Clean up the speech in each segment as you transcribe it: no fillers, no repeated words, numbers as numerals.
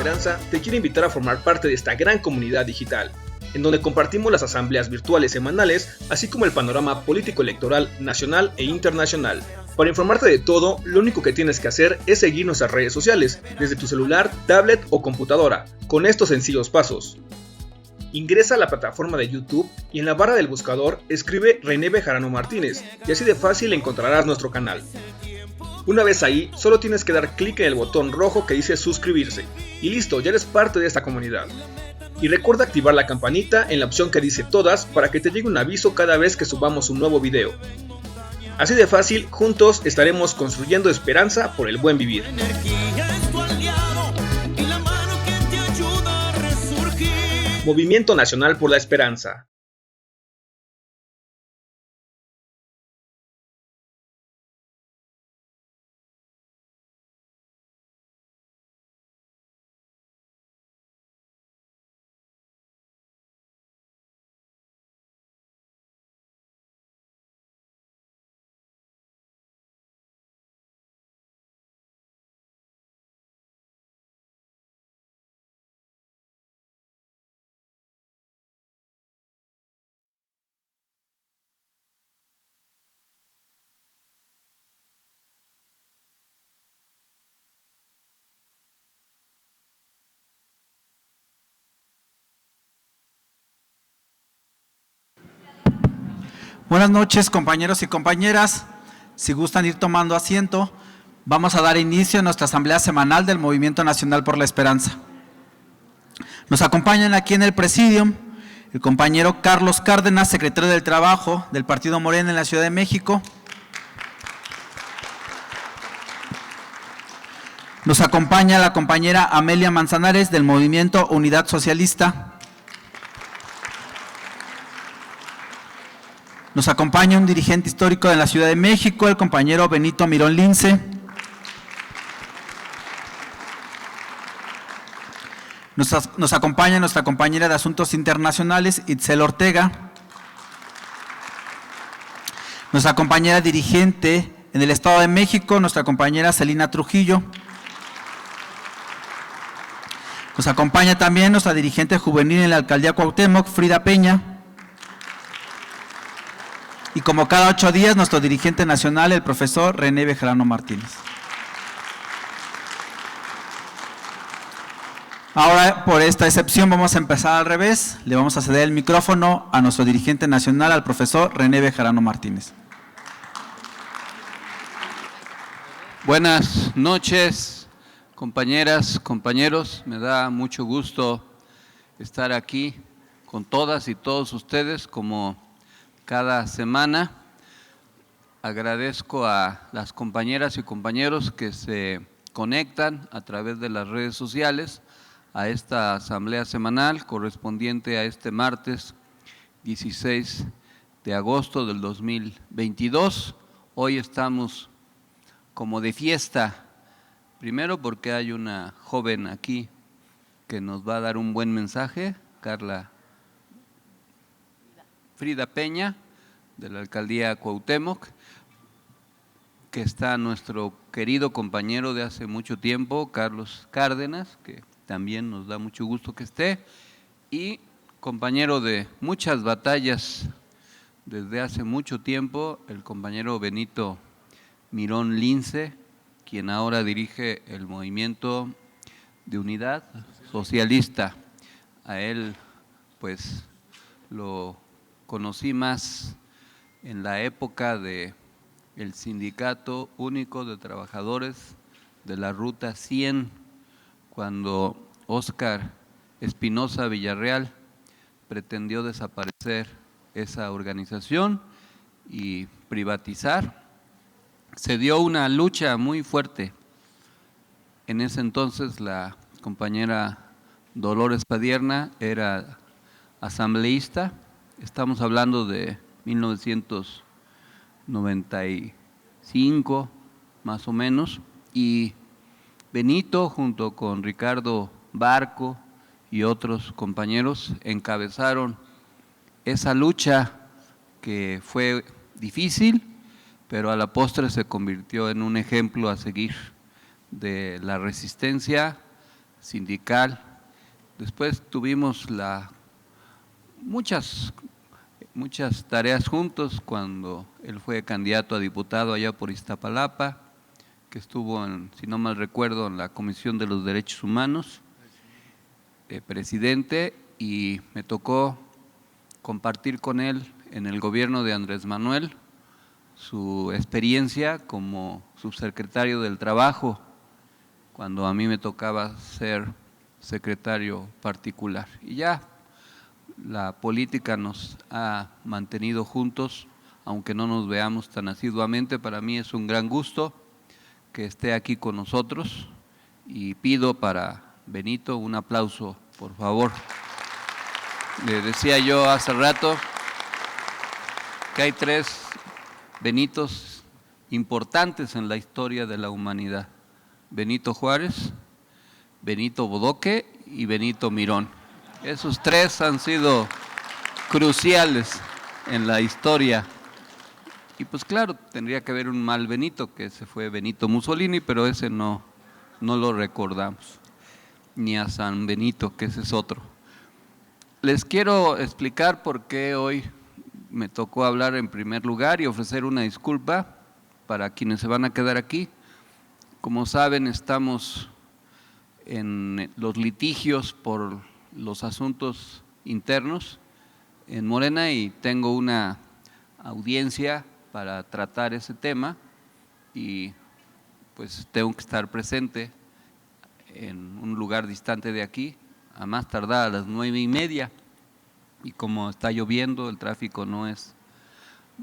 Esperanza te quiere invitar a formar parte de esta gran comunidad digital, en donde compartimos las asambleas virtuales semanales, así como el panorama político-electoral nacional e internacional. Para informarte de todo, lo único que tienes que hacer es seguir nuestras redes sociales, desde tu celular, tablet o computadora, con estos sencillos pasos. Ingresa a la plataforma de YouTube y en la barra del buscador escribe René Bejarano Martínez y así de fácil encontrarás nuestro canal. Una vez ahí, solo tienes que dar clic en el botón rojo que dice suscribirse y listo, ya eres parte de esta comunidad. Y recuerda activar la campanita en la opción que dice todas para que te llegue un aviso cada vez que subamos un nuevo video. Así de fácil, juntos estaremos construyendo esperanza por el buen vivir. Movimiento Nacional por la Esperanza. Buenas noches, compañeros y compañeras. Si gustan ir tomando asiento, vamos a dar inicio a nuestra asamblea semanal del Movimiento Nacional por la Esperanza. Nos acompañan aquí en el presidium el compañero Carlos Cárdenas, secretario del Trabajo del Partido Morena en la Ciudad de México. Nos acompaña la compañera Amelia Manzanares del Movimiento Unidad Socialista. Nos acompaña un dirigente histórico de la Ciudad de México, el compañero Benito Mirón Lince. Nos acompaña nuestra compañera de Asuntos Internacionales, Itzel Ortega. Nuestra compañera dirigente en el Estado de México, nuestra compañera Celina Trujillo. Nos acompaña también nuestra dirigente juvenil en la Alcaldía Cuauhtémoc, Frida Peña. Y como cada 8 días, nuestro dirigente nacional, el profesor René Bejarano Martínez. Ahora, por esta excepción, vamos a empezar al revés. Le vamos a ceder el micrófono a nuestro dirigente nacional, al profesor René Bejarano Martínez. Buenas noches, compañeras, compañeros. Me da mucho gusto estar aquí con todas y todos ustedes como cada semana. Agradezco a las compañeras y compañeros que se conectan a través de las redes sociales a esta asamblea semanal correspondiente a este martes 16 de agosto del 2022. Hoy estamos como de fiesta, primero porque hay una joven aquí que nos va a dar un buen mensaje, Frida Peña, de la Alcaldía Cuauhtémoc, que está nuestro querido compañero de hace mucho tiempo, Carlos Cárdenas, que también nos da mucho gusto que esté, y compañero de muchas batallas desde hace mucho tiempo, el compañero Benito Mirón Lince, quien ahora dirige el Movimiento de Unidad Socialista. A él, pues, lo conocí más en la época del Sindicato Único de Trabajadores de la Ruta 100, cuando Óscar Espinosa Villarreal pretendió desaparecer esa organización y privatizar. Se dio una lucha muy fuerte. En ese entonces la compañera Dolores Padierna era asambleísta. Estamos hablando de 1995, más o menos, y Benito, junto con Ricardo Barco y otros compañeros, encabezaron esa lucha que fue difícil, pero a la postre se convirtió en un ejemplo a seguir de la resistencia sindical. Después tuvimos muchas tareas juntos cuando él fue candidato a diputado allá por Iztapalapa, que estuvo, si no mal recuerdo, en la Comisión de los Derechos Humanos, presidente, y me tocó compartir con él en el gobierno de Andrés Manuel su experiencia como subsecretario del Trabajo, cuando a mí me tocaba ser secretario particular. Y ya la política nos ha mantenido juntos, aunque no nos veamos tan asiduamente. Para mí es un gran gusto que esté aquí con nosotros y pido para Benito un aplauso, por favor. Le decía yo hace rato que hay 3 Benitos importantes en la historia de la humanidad: Benito Juárez, Benito Bodoque y Benito Mirón. Esos 3 han sido cruciales en la historia. Y pues claro, tendría que haber un mal Benito, que ese fue Benito Mussolini, pero ese no lo recordamos. Ni a San Benito, que ese es otro. Les quiero explicar por qué hoy me tocó hablar en primer lugar y ofrecer una disculpa para quienes se van a quedar aquí. Como saben, estamos en los litigios por los asuntos internos en Morena y tengo una audiencia para tratar ese tema y pues tengo que estar presente en un lugar distante de aquí, a más tardar a las 9:30, y como está lloviendo, el tráfico no es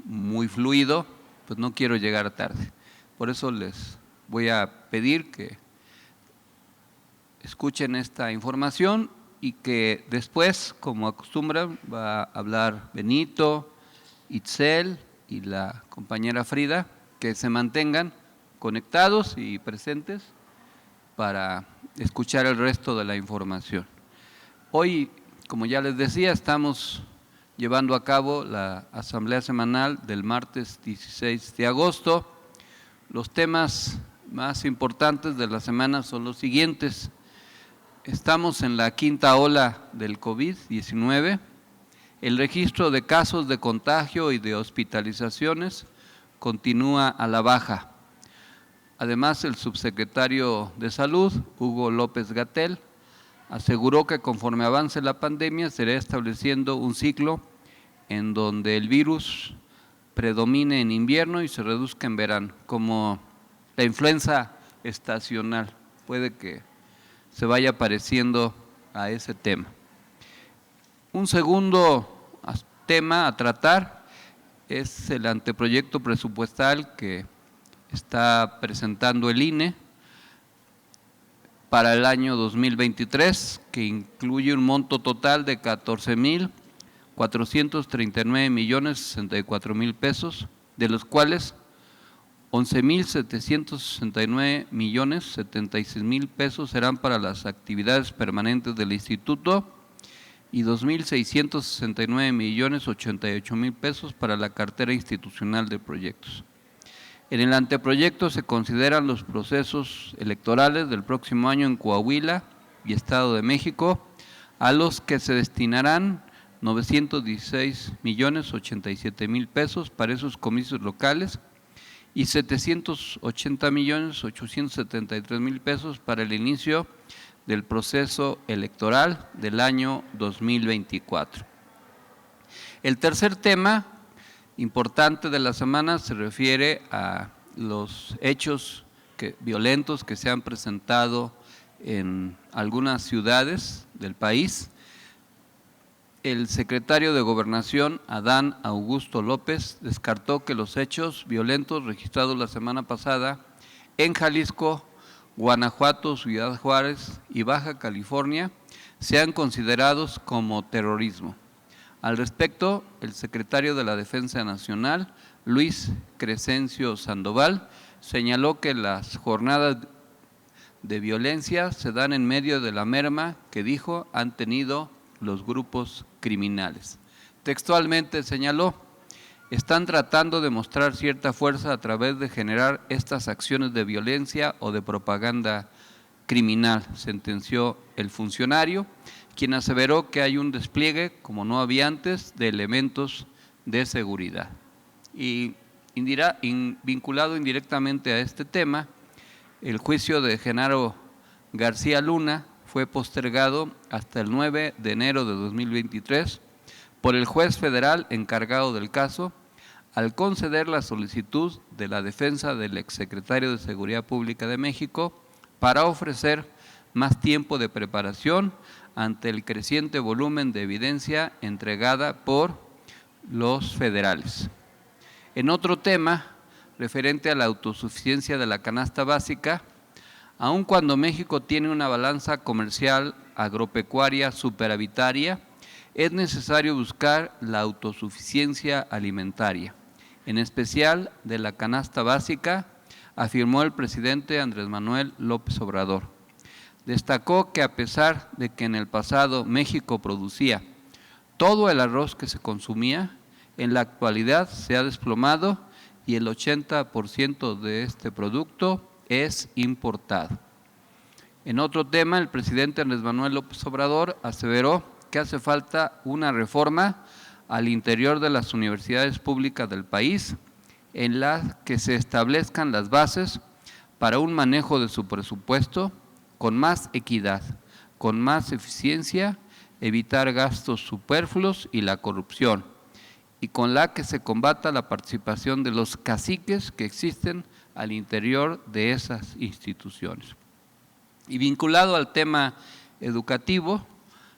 muy fluido, pues no quiero llegar tarde. Por eso les voy a pedir que escuchen esta información y que después, como acostumbran, va a hablar Benito, Itzel y la compañera Frida, que se mantengan conectados y presentes para escuchar el resto de la información. Hoy, como ya les decía, estamos llevando a cabo la asamblea semanal del martes 16 de agosto. Los temas más importantes de la semana son los siguientes. Estamos en la 5ª ola del COVID-19. El registro de casos de contagio y de hospitalizaciones continúa a la baja. Además, el subsecretario de Salud, Hugo López-Gatell, aseguró que conforme avance la pandemia se irá estableciendo un ciclo en donde el virus predomine en invierno y se reduzca en verano, como la influenza estacional. Puede que se vaya pareciendo a ese tema. Un segundo tema a tratar es el anteproyecto presupuestal que está presentando el INE para el año 2023, que incluye un monto total de 14,439,064,000 pesos, de los cuales 11,769,076,000 pesos serán para las actividades permanentes del instituto y 2,669,088,000 pesos para la cartera institucional de proyectos. En el anteproyecto se consideran los procesos electorales del próximo año en Coahuila y Estado de México, a los que se destinarán 916,087,000 pesos para esos comicios locales y 780,873,000 pesos para el inicio del proceso electoral del año 2024. El tercer tema importante de la semana se refiere a los hechos violentos que se han presentado en algunas ciudades del país. El secretario de Gobernación, Adán Augusto López, descartó que los hechos violentos registrados la semana pasada en Jalisco, Guanajuato, Ciudad Juárez y Baja California sean considerados como terrorismo. Al respecto, el secretario de la Defensa Nacional, Luis Crescencio Sandoval, señaló que las jornadas de violencia se dan en medio de la merma que, dijo, han tenido los grupos criminales. Textualmente señaló: están tratando de mostrar cierta fuerza a través de generar estas acciones de violencia o de propaganda criminal, sentenció el funcionario, quien aseveró que hay un despliegue, como no había antes, de elementos de seguridad. Y vinculado indirectamente a este tema, el juicio de Genaro García Luna fue postergado hasta el 9 de enero de 2023 por el juez federal encargado del caso, al conceder la solicitud de la defensa del exsecretario de Seguridad Pública de México para ofrecer más tiempo de preparación ante el creciente volumen de evidencia entregada por los federales. En otro tema, referente a la autosuficiencia de la canasta básica, aun cuando México tiene una balanza comercial agropecuaria superavitaria, es necesario buscar la autosuficiencia alimentaria, en especial de la canasta básica, afirmó el presidente Andrés Manuel López Obrador. Destacó que a pesar de que en el pasado México producía todo el arroz que se consumía, en la actualidad se ha desplomado y el 80% de este producto es importado. En otro tema, el presidente Andrés Manuel López Obrador aseveró que hace falta una reforma al interior de las universidades públicas del país en la que se establezcan las bases para un manejo de su presupuesto con más equidad, con más eficiencia, evitar gastos superfluos y la corrupción, y con la que se combata la participación de los caciques que existen al interior de esas instituciones. Y vinculado al tema educativo,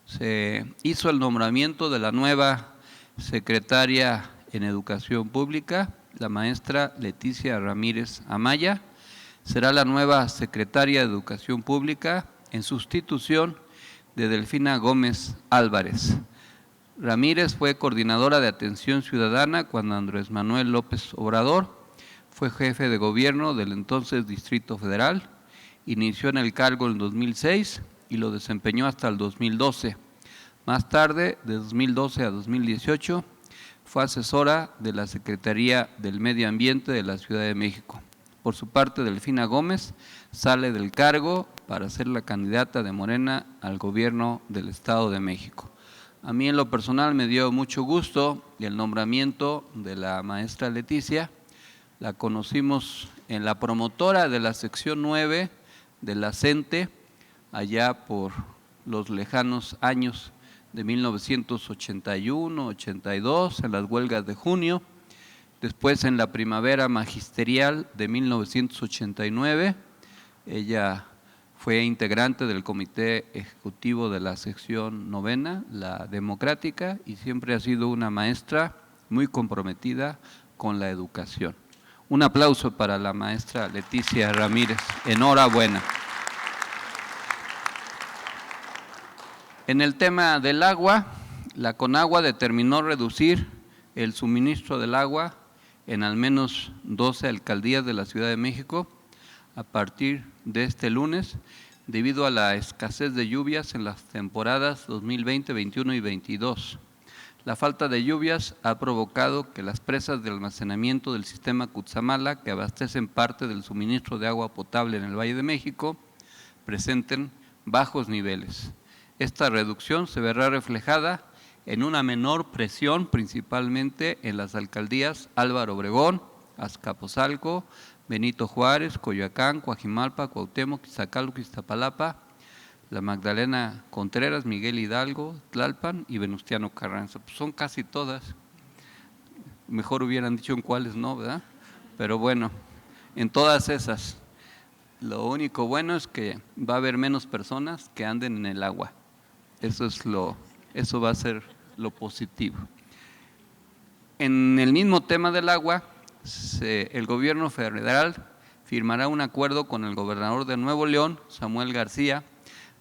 se hizo el nombramiento de la nueva secretaria en Educación Pública, la maestra Leticia Ramírez Amaya. Será la nueva secretaria de Educación Pública en sustitución de Delfina Gómez Álvarez. Ramírez fue coordinadora de Atención Ciudadana cuando Andrés Manuel López Obrador fue jefe de gobierno del entonces Distrito Federal. Inició en el cargo en 2006 y lo desempeñó hasta el 2012. Más tarde, de 2012 a 2018, fue asesora de la Secretaría del Medio Ambiente de la Ciudad de México. Por su parte, Delfina Gómez sale del cargo para ser la candidata de Morena al gobierno del Estado de México. A mí en lo personal me dio mucho gusto el nombramiento de la maestra Leticia. La conocimos en la promotora de la sección 9 de la CENTE, allá por los lejanos años de 1981, 82, en las huelgas de junio. Después en la primavera magisterial de 1989, ella fue integrante del comité ejecutivo de la sección 9, la democrática, y siempre ha sido una maestra muy comprometida con la educación. Un aplauso para la maestra Leticia Ramírez. Enhorabuena. En el tema del agua, la Conagua determinó reducir el suministro del agua en al menos 12 alcaldías de la Ciudad de México a partir de este lunes, debido a la escasez de lluvias en las temporadas 2020, 21 y 22. La falta de lluvias ha provocado que las presas de almacenamiento del sistema Cutzamala, que abastecen parte del suministro de agua potable en el Valle de México, presenten bajos niveles. Esta reducción se verá reflejada en una menor presión, principalmente en las alcaldías Álvaro Obregón, Azcapotzalco, Benito Juárez, Coyoacán, Coajimalpa, Cuauhtémoc, Iztacalco, Iztapalapa, La Magdalena Contreras, Miguel Hidalgo, Tlalpan y Venustiano Carranza. Pues son casi todas. Mejor hubieran dicho en cuáles no, ¿verdad? Pero bueno, en todas esas. Lo único bueno es que va a haber menos personas que anden en el agua. Eso va a ser lo positivo. En el mismo tema del agua, el gobierno federal firmará un acuerdo con el gobernador de Nuevo León, Samuel García,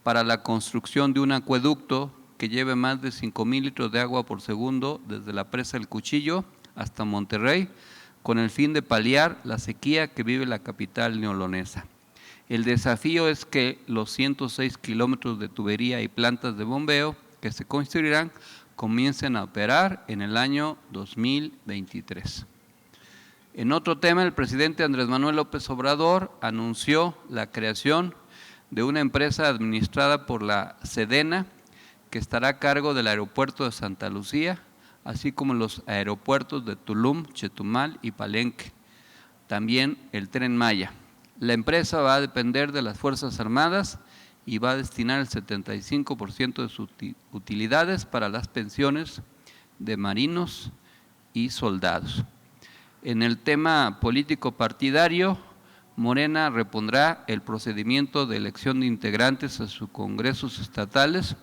para la construcción de un acueducto que lleve más de 5,000 litros de agua por segundo desde la presa El Cuchillo hasta Monterrey, con el fin de paliar la sequía que vive la capital neolonesa. El desafío es que los 106 kilómetros de tubería y plantas de bombeo que se construirán comiencen a operar en el año 2023. En otro tema, el presidente Andrés Manuel López Obrador anunció la creación de una empresa administrada por la Sedena, que estará a cargo del aeropuerto de Santa Lucía, así como los aeropuertos de Tulum, Chetumal y Palenque. También el Tren Maya. La empresa va a depender de las Fuerzas Armadas y va a destinar el 75% de sus utilidades para las pensiones de marinos y soldados. En el tema político partidario, Morena repondrá el procedimiento de elección de integrantes a sus congresos estatales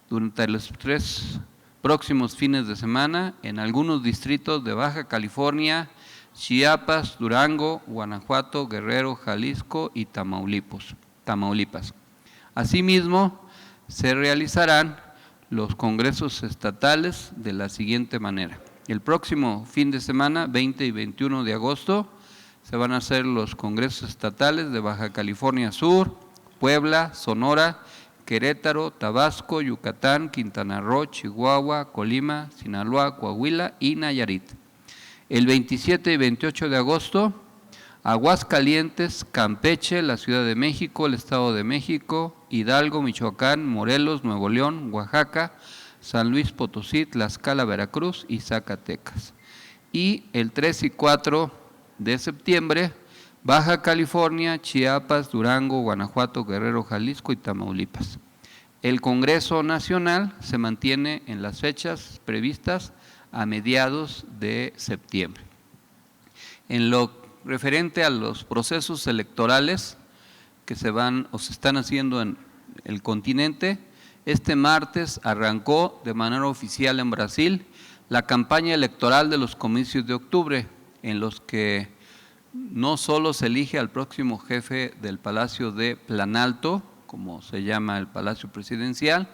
durante los 3 próximos fines de semana en algunos distritos de Baja California, Chiapas, Durango, Guanajuato, Guerrero, Jalisco y Tamaulipas. Asimismo, se realizarán los congresos estatales de la siguiente manera. El próximo fin de semana, 20 y 21 de agosto, se van a hacer los congresos estatales de Baja California Sur, Puebla, Sonora, Querétaro, Tabasco, Yucatán, Quintana Roo, Chihuahua, Colima, Sinaloa, Coahuila y Nayarit. El 27 y 28 de agosto, Aguascalientes, Campeche, la Ciudad de México, el Estado de México, Hidalgo, Michoacán, Morelos, Nuevo León, Oaxaca, San Luis Potosí, Tlaxcala, Veracruz y Zacatecas. Y el 3 y 4 de septiembre, Baja California, Chiapas, Durango, Guanajuato, Guerrero, Jalisco y Tamaulipas. El Congreso Nacional se mantiene en las fechas previstas a mediados de septiembre. En lo referente a los procesos electorales que se están haciendo en el continente, este martes arrancó de manera oficial en Brasil la campaña electoral de los comicios de octubre, en los que no solo se elige al próximo jefe del Palacio de Planalto, como se llama el Palacio Presidencial,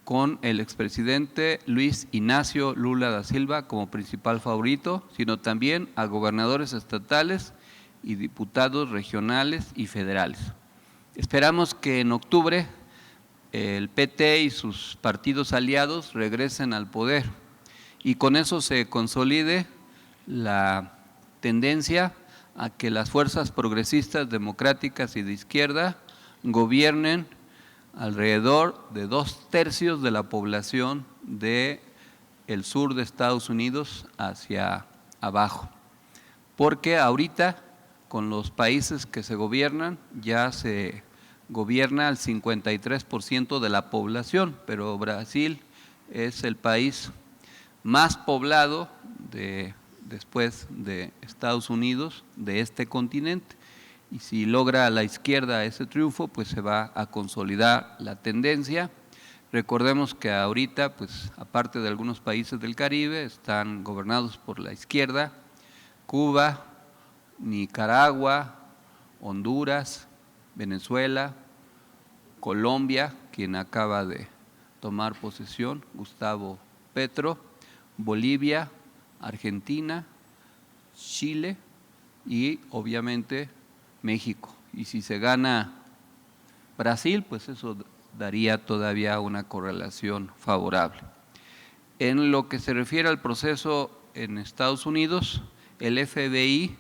con el expresidente Luis Ignacio Lula da Silva como principal favorito, sino también a gobernadores estatales y diputados regionales y federales. Esperamos que en octubre el PT y sus partidos aliados regresen al poder y con eso se consolide la tendencia a que las fuerzas progresistas, democráticas y de izquierda gobiernen alrededor de 2/3 de la población del sur de Estados Unidos hacia abajo. Porque ahorita con los países que se gobiernan ya se gobierna el 53% de la población, pero Brasil es el país más poblado después de Estados Unidos de este continente. Y si logra la izquierda ese triunfo, pues se va a consolidar la tendencia. Recordemos que ahorita, pues aparte de algunos países del Caribe, están gobernados por la izquierda: Cuba, Nicaragua, Honduras, Venezuela, Colombia, quien acaba de tomar posesión, Gustavo Petro, Bolivia, Argentina, Chile y obviamente México. Y si se gana Brasil, pues eso daría todavía una correlación favorable. En lo que se refiere al proceso en Estados Unidos, el FBI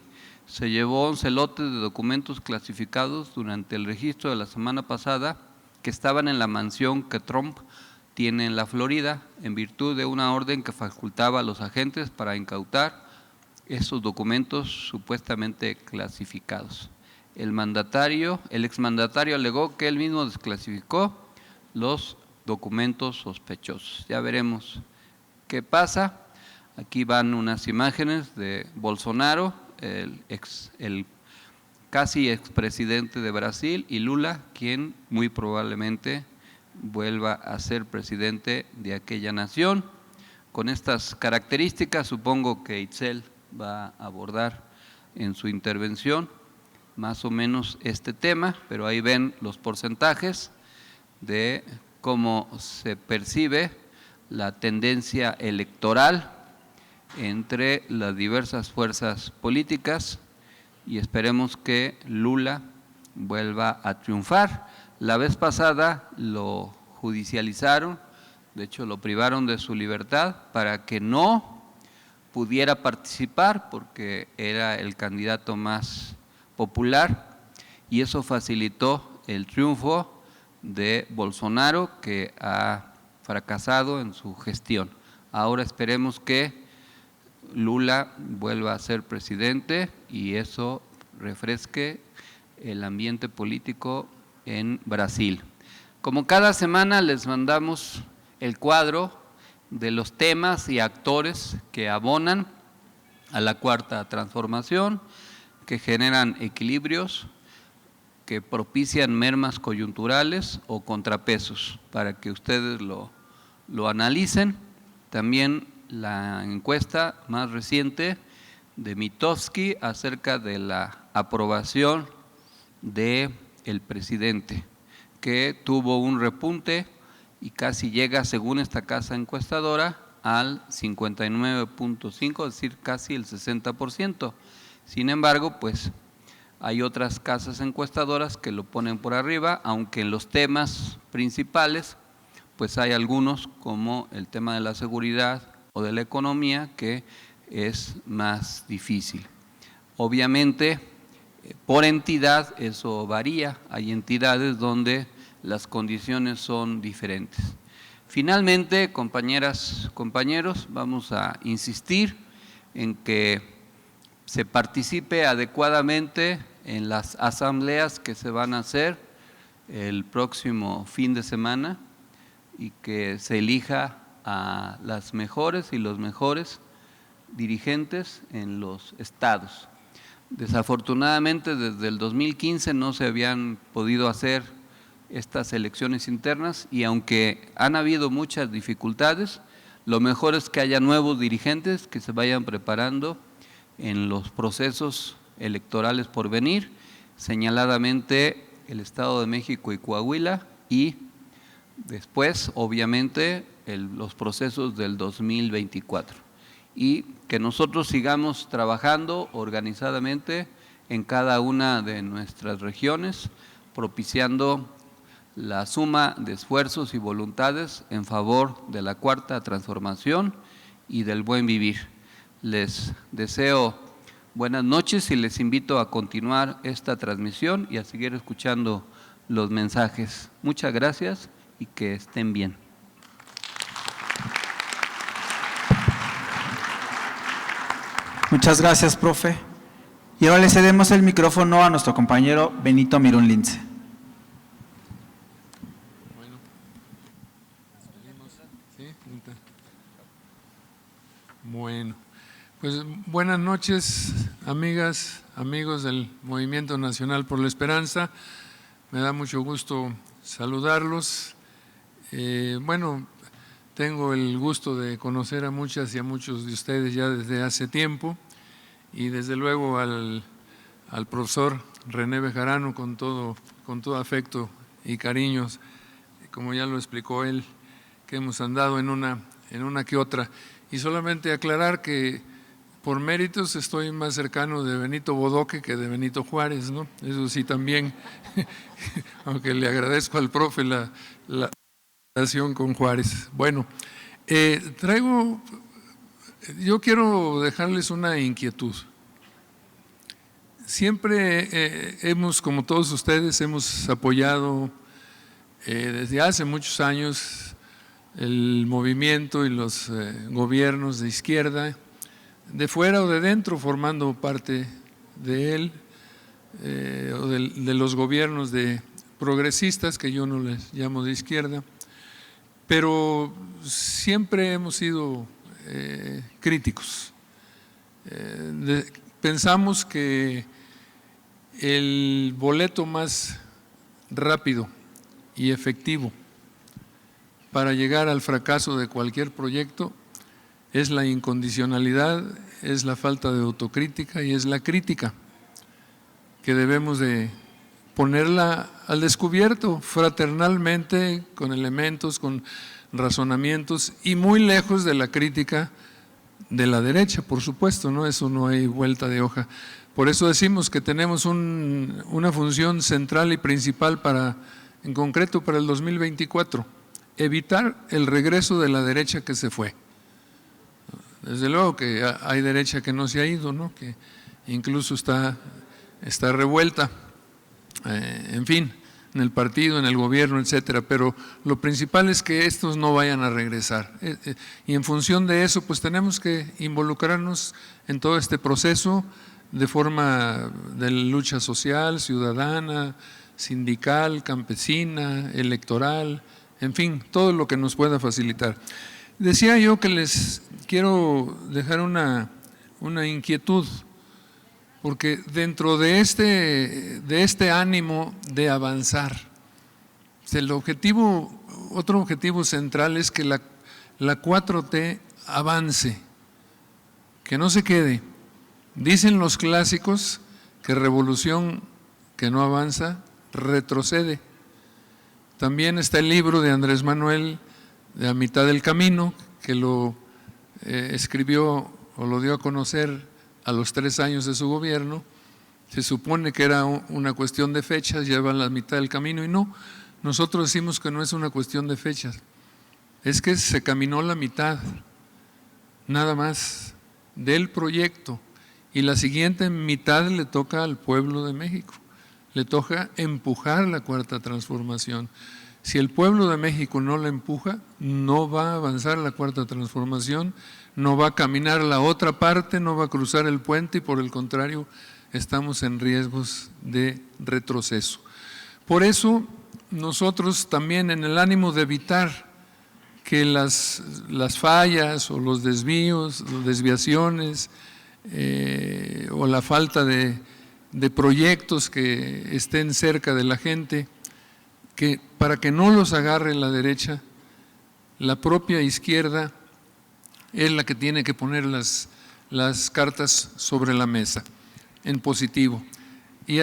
se llevó 11 lotes de documentos clasificados durante el registro de la semana pasada que estaban en la mansión que Trump tiene en la Florida, en virtud de una orden que facultaba a los agentes para incautar esos documentos supuestamente clasificados. El exmandatario alegó que él mismo desclasificó los documentos sospechosos. Ya veremos qué pasa. Aquí van unas imágenes de Bolsonaro, el casi expresidente de Brasil, y Lula, quien muy probablemente vuelva a ser presidente de aquella nación. Con estas características, supongo que Itzel va a abordar en su intervención más o menos este tema, pero ahí ven los porcentajes de cómo se percibe la tendencia electoral entre las diversas fuerzas políticas y esperemos que Lula vuelva a triunfar. La vez pasada lo judicializaron, de hecho lo privaron de su libertad para que no pudiera participar porque era el candidato más popular y eso facilitó el triunfo de Bolsonaro, que ha fracasado en su gestión. Ahora esperemos que Lula vuelva a ser presidente y eso refresque el ambiente político en Brasil. Como cada semana les mandamos el cuadro de los temas y actores que abonan a la cuarta transformación, que generan equilibrios, que propician mermas coyunturales o contrapesos, para que ustedes lo analicen. También la encuesta más reciente de Mitofsky acerca de la aprobación del presidente, que tuvo un repunte y casi llega, según esta casa encuestadora, al 59.5, es decir, casi el 60%. Sin embargo, pues hay otras casas encuestadoras que lo ponen por arriba, aunque en los temas principales, pues hay algunos como el tema de la seguridad o de la economía que es más difícil. Obviamente, por entidad eso varía, hay entidades donde las condiciones son diferentes. Finalmente, compañeras, compañeros, vamos a insistir en que se participe adecuadamente en las asambleas que se van a hacer el próximo fin de semana y que se elija a las mejores y los mejores dirigentes en los estados. Desafortunadamente, desde el 2015 no se habían podido hacer estas elecciones internas y aunque han habido muchas dificultades, lo mejor es que haya nuevos dirigentes que se vayan preparando en los procesos electorales por venir, señaladamente el Estado de México y Coahuila, y después, obviamente, los procesos del 2024. Y que nosotros sigamos trabajando organizadamente en cada una de nuestras regiones, propiciando la suma de esfuerzos y voluntades en favor de la cuarta transformación y del buen vivir. Les deseo buenas noches y les invito a continuar esta transmisión y a seguir escuchando los mensajes. Muchas gracias y que estén bien. Muchas gracias, profe. Y ahora le cedemos el micrófono a nuestro compañero Benito Mirón Lince. Bueno, pues buenas noches, amigas, amigos del Movimiento Nacional por la Esperanza. Me da mucho gusto saludarlos. Bueno, tengo el gusto de conocer a muchas y a muchos de ustedes ya desde hace tiempo y desde luego al profesor René Bejarano con todo afecto y cariños, como ya lo explicó él, que hemos andado en una que otra. Y solamente aclarar que por méritos estoy más cercano de Benito Bodoque que de Benito Juárez, ¿no? Eso sí también, aunque le agradezco al profe la relación con Juárez. Bueno, yo quiero dejarles una inquietud. Siempre como todos ustedes, hemos apoyado desde hace muchos años el movimiento y los gobiernos de izquierda, de fuera o de dentro, formando parte de él, o de los gobiernos de progresistas, que yo no les llamo de izquierda, pero siempre hemos sido críticos. Pensamos que el boleto más rápido y efectivo para llegar al fracaso de cualquier proyecto es la incondicionalidad, es la falta de autocrítica y es la crítica, que debemos de ponerla al descubierto fraternalmente, con elementos, con razonamientos y muy lejos de la crítica de la derecha, por supuesto, ¿no? Eso no hay vuelta de hoja. Por eso decimos que tenemos una función central y principal en concreto para el 2024. Evitar el regreso de la derecha que se fue. Desde luego que hay derecha que no se ha ido, ¿no? Que incluso está revuelta. En fin, en el partido, en el gobierno, etcétera, pero lo principal es que estos no vayan a regresar. Y en función de eso, pues tenemos que involucrarnos en todo este proceso de forma de lucha social, ciudadana, sindical, campesina, electoral, en fin, todo lo que nos pueda facilitar. Decía yo que les quiero dejar una inquietud, porque dentro de este ánimo de avanzar, otro objetivo central es que la 4T avance, que no se quede. Dicen los clásicos que revolución que no avanza retrocede. También está el libro de Andrés Manuel, de A mitad del camino, que lo escribió o lo dio a conocer a los 3 años de su gobierno. Se supone que era una cuestión de fechas, lleva la mitad del camino, y no, nosotros decimos que no es una cuestión de fechas, es que se caminó la mitad, nada más, del proyecto, y la siguiente mitad le toca al pueblo de México, le toca empujar la cuarta transformación. Si el pueblo de México no la empuja, no va a avanzar la cuarta transformación, no va a caminar la otra parte, no va a cruzar el puente y por el contrario estamos en riesgos de retroceso. Por eso nosotros también, en el ánimo de evitar que las fallas o los desvíos, las desviaciones o la falta de proyectos que estén cerca de la gente, que para que no los agarre la derecha, la propia izquierda es la que tiene que poner las cartas sobre la mesa, en positivo. ¿Y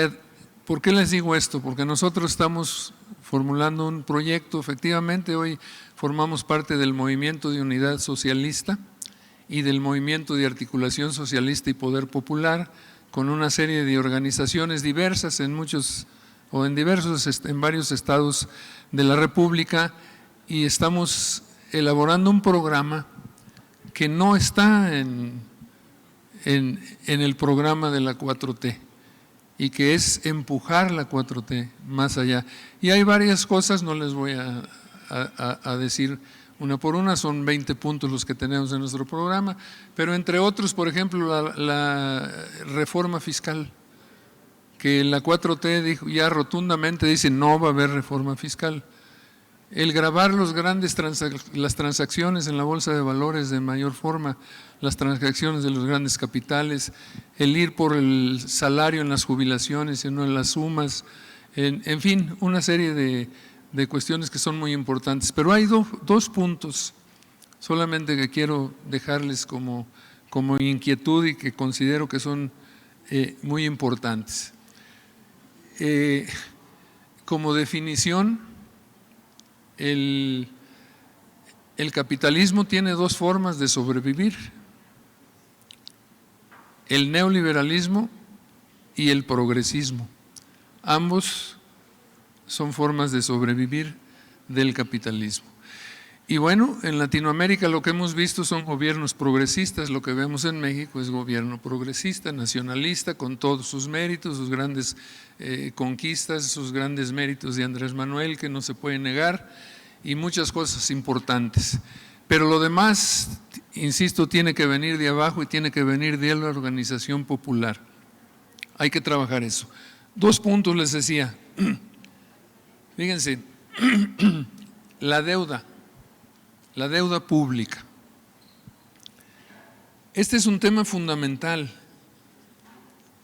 por qué les digo esto? Porque nosotros estamos formulando un proyecto, efectivamente hoy formamos parte del Movimiento de Unidad Socialista y del Movimiento de Articulación Socialista y Poder Popular, con una serie de organizaciones diversas en varios estados de la República, y estamos elaborando un programa que no está en el programa de la 4T y que es empujar la 4T más allá. Y hay varias cosas, no les voy a decir una por una, son 20 puntos los que tenemos en nuestro programa, pero entre otros, por ejemplo, la reforma fiscal, que la 4T dijo, ya rotundamente dice no va a haber reforma fiscal. El gravar las transacciones en la bolsa de valores de mayor forma, las transacciones de los grandes capitales, el ir por el salario en las jubilaciones y no en las sumas, en fin, una serie de cuestiones que son muy importantes. Pero hay dos puntos solamente que quiero dejarles como inquietud y que considero que son muy importantes. Como definición, el capitalismo tiene 2 formas de sobrevivir: el neoliberalismo y el progresismo. Ambos son formas de sobrevivir del capitalismo. Y bueno, en Latinoamérica lo que hemos visto son gobiernos progresistas, lo que vemos en México es gobierno progresista, nacionalista, con todos sus méritos, sus grandes conquistas, sus grandes méritos de Andrés Manuel, que no se puede negar, y muchas cosas importantes. Pero lo demás, insisto, tiene que venir de abajo y tiene que venir de la organización popular. Hay que trabajar eso. 2 puntos les decía. Fíjense, la deuda pública. Este es un tema fundamental.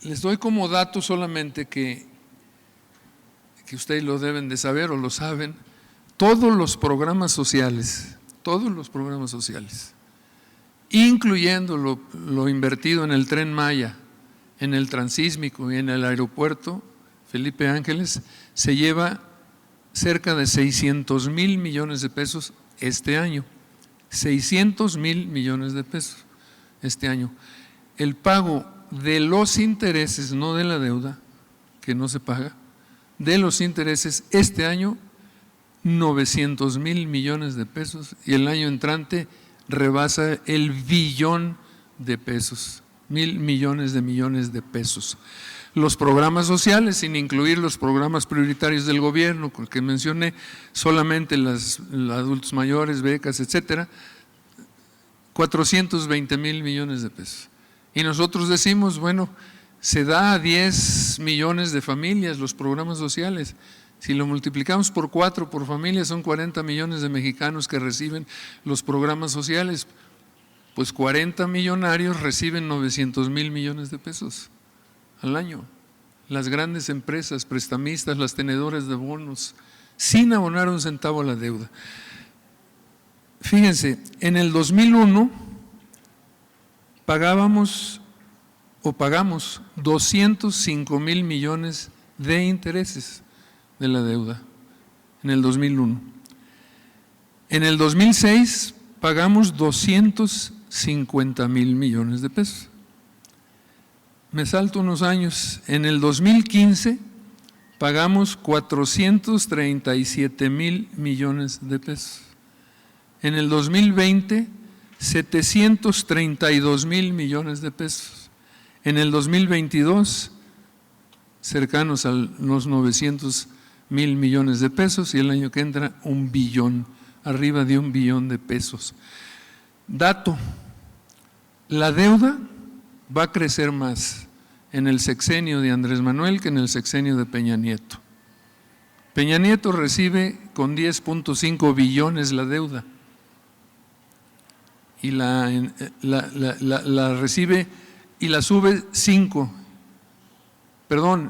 Les doy como dato solamente que ustedes lo deben de saber o lo saben, todos los programas sociales, incluyendo lo invertido en el Tren Maya, en el Transísmico y en el aeropuerto Felipe Ángeles, se lleva cerca de 600,000 millones de pesos este año. 600,000 millones de pesos este año. El pago de los intereses, no de la deuda, que no se paga, de los intereses este año, 900,000 millones de pesos, y el año entrante rebasa el billón de pesos, 1,000 millones de pesos. los programas sociales, sin incluir los programas prioritarios del gobierno, que mencioné, solamente los adultos mayores, becas, etcétera, 420 mil millones de pesos. Y nosotros decimos, bueno, se da a 10 millones de familias los programas sociales. Si lo multiplicamos por 4 por familia, son 40 millones de mexicanos que reciben los programas sociales. Pues 40 millonarios reciben 900 mil millones de pesos al año. Las grandes empresas, prestamistas, las tenedoras de bonos, sin abonar un centavo a la deuda. Fíjense, en el 2001 pagamos 205 mil millones de intereses de la deuda, en el 2001. En el 2006 pagamos 250 mil millones de pesos. Me salto unos años, en el 2015 pagamos 437 mil millones de pesos. En el 2020, 732 mil millones de pesos. En el 2022, cercanos a los 900 mil millones de pesos, y el año que entra, 1 billón, arriba de 1 billón de pesos. Dato, la deuda va a crecer más en el sexenio de Andrés Manuel que en el sexenio de Peña Nieto. Peña Nieto recibe con 10.5 billones la deuda y la recibe y la sube 5,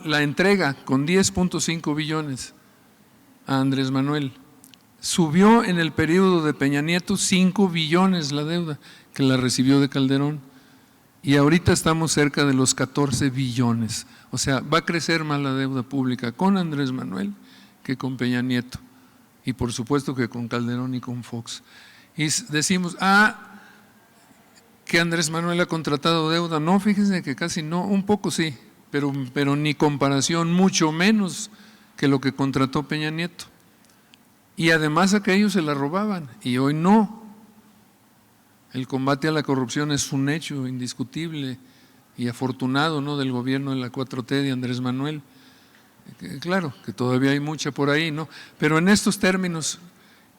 la entrega con 10.5 billones a Andrés Manuel. Subió en el periodo de Peña Nieto 5 billones la deuda que la recibió de Calderón y ahorita estamos cerca de los 14 billones. O sea, va a crecer más la deuda pública con Andrés Manuel que con Peña Nieto y por supuesto que con Calderón y con Fox. Y decimos, que Andrés Manuel ha contratado deuda. No, fíjense que casi no, un poco sí, pero ni comparación, mucho menos que lo que contrató Peña Nieto. Y además aquellos se la robaban y hoy no. El combate a la corrupción es un hecho indiscutible y afortunado, ¿no?, del gobierno de la 4T de Andrés Manuel. Claro que todavía hay mucha por ahí, ¿no? Pero en estos términos,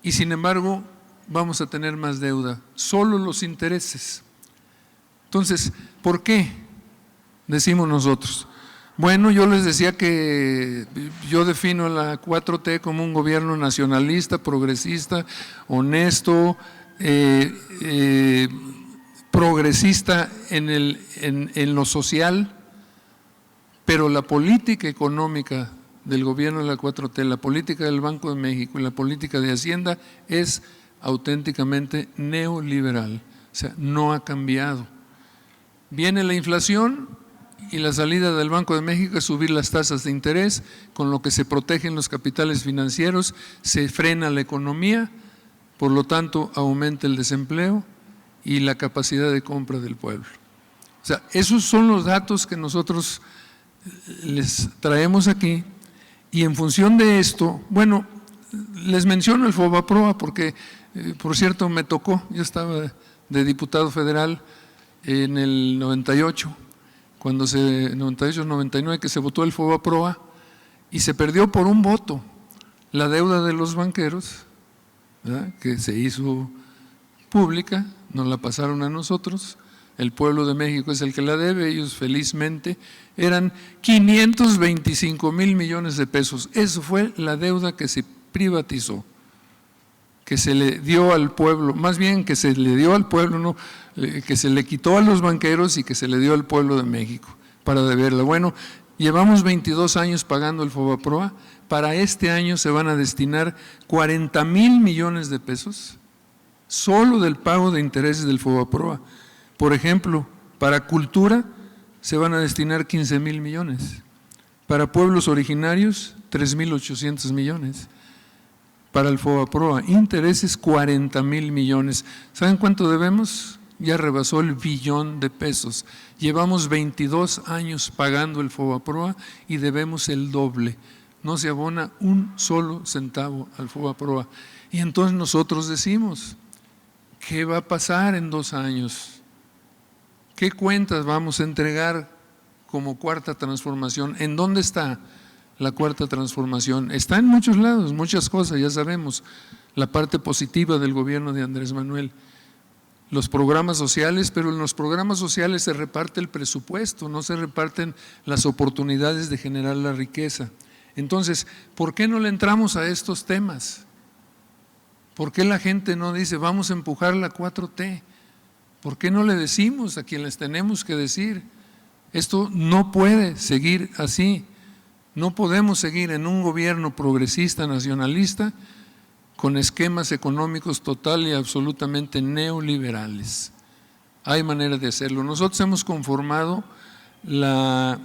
y sin embargo vamos a tener más deuda, solo los intereses. Entonces, ¿por qué? Decimos nosotros. Bueno, yo les decía que yo defino a la 4T como un gobierno nacionalista, progresista, honesto, progresista en lo social, pero la política económica del gobierno de la 4T, la política del Banco de México y la política de Hacienda es auténticamente neoliberal, o sea, no ha cambiado. Viene la inflación y la salida del Banco de México es subir las tasas de interés, con lo que se protegen los capitales financieros, se frena la economía, por lo tanto aumenta el desempleo y la capacidad de compra del pueblo. O sea, esos son los datos que nosotros les traemos aquí y en función de esto, bueno, les menciono el FOBAPROA porque, por cierto, me tocó, yo estaba de diputado federal en el 98, 98-99 que se votó el FOBAPROA y se perdió por un voto la deuda de los banqueros, ¿verdad?, que se hizo pública, nos la pasaron a nosotros, el pueblo de México es el que la debe, ellos felizmente, eran 525 mil millones de pesos, eso fue la deuda que se privatizó, que se le dio al pueblo, más bien que se le dio al pueblo, no, que se le quitó a los banqueros y que se le dio al pueblo de México para deberla. Bueno, llevamos 22 años pagando el FOBAPROA, para este año se van a destinar 40 mil millones de pesos solo del pago de intereses del FOBAPROA. Por ejemplo, para cultura se van a destinar 15 mil millones, para pueblos originarios 3.800 millones, para el FOBAPROA, intereses 40 mil millones. ¿Saben cuánto debemos? Ya rebasó el billón de pesos. Llevamos 22 años pagando el FOBAPROA y debemos el doble. No se abona un solo centavo al FOBAPROA. Y entonces nosotros decimos, ¿qué va a pasar en 2 años? ¿Qué cuentas vamos a entregar como cuarta transformación. ¿En dónde está la cuarta transformación? Está en muchos lados, muchas cosas, ya sabemos, la parte positiva del gobierno de Andrés Manuel, los programas sociales, pero en los programas sociales se reparte el presupuesto, no se reparten las oportunidades de generar la riqueza. Entonces, ¿por qué no le entramos a estos temas? ¿Por qué la gente no dice vamos a empujar la 4T? ¿Por qué no le decimos a quien les tenemos que decir? Esto no puede seguir así. No podemos seguir en un gobierno progresista, nacionalista, con esquemas económicos total y absolutamente neoliberales. Hay manera de hacerlo. Nosotros hemos conformado la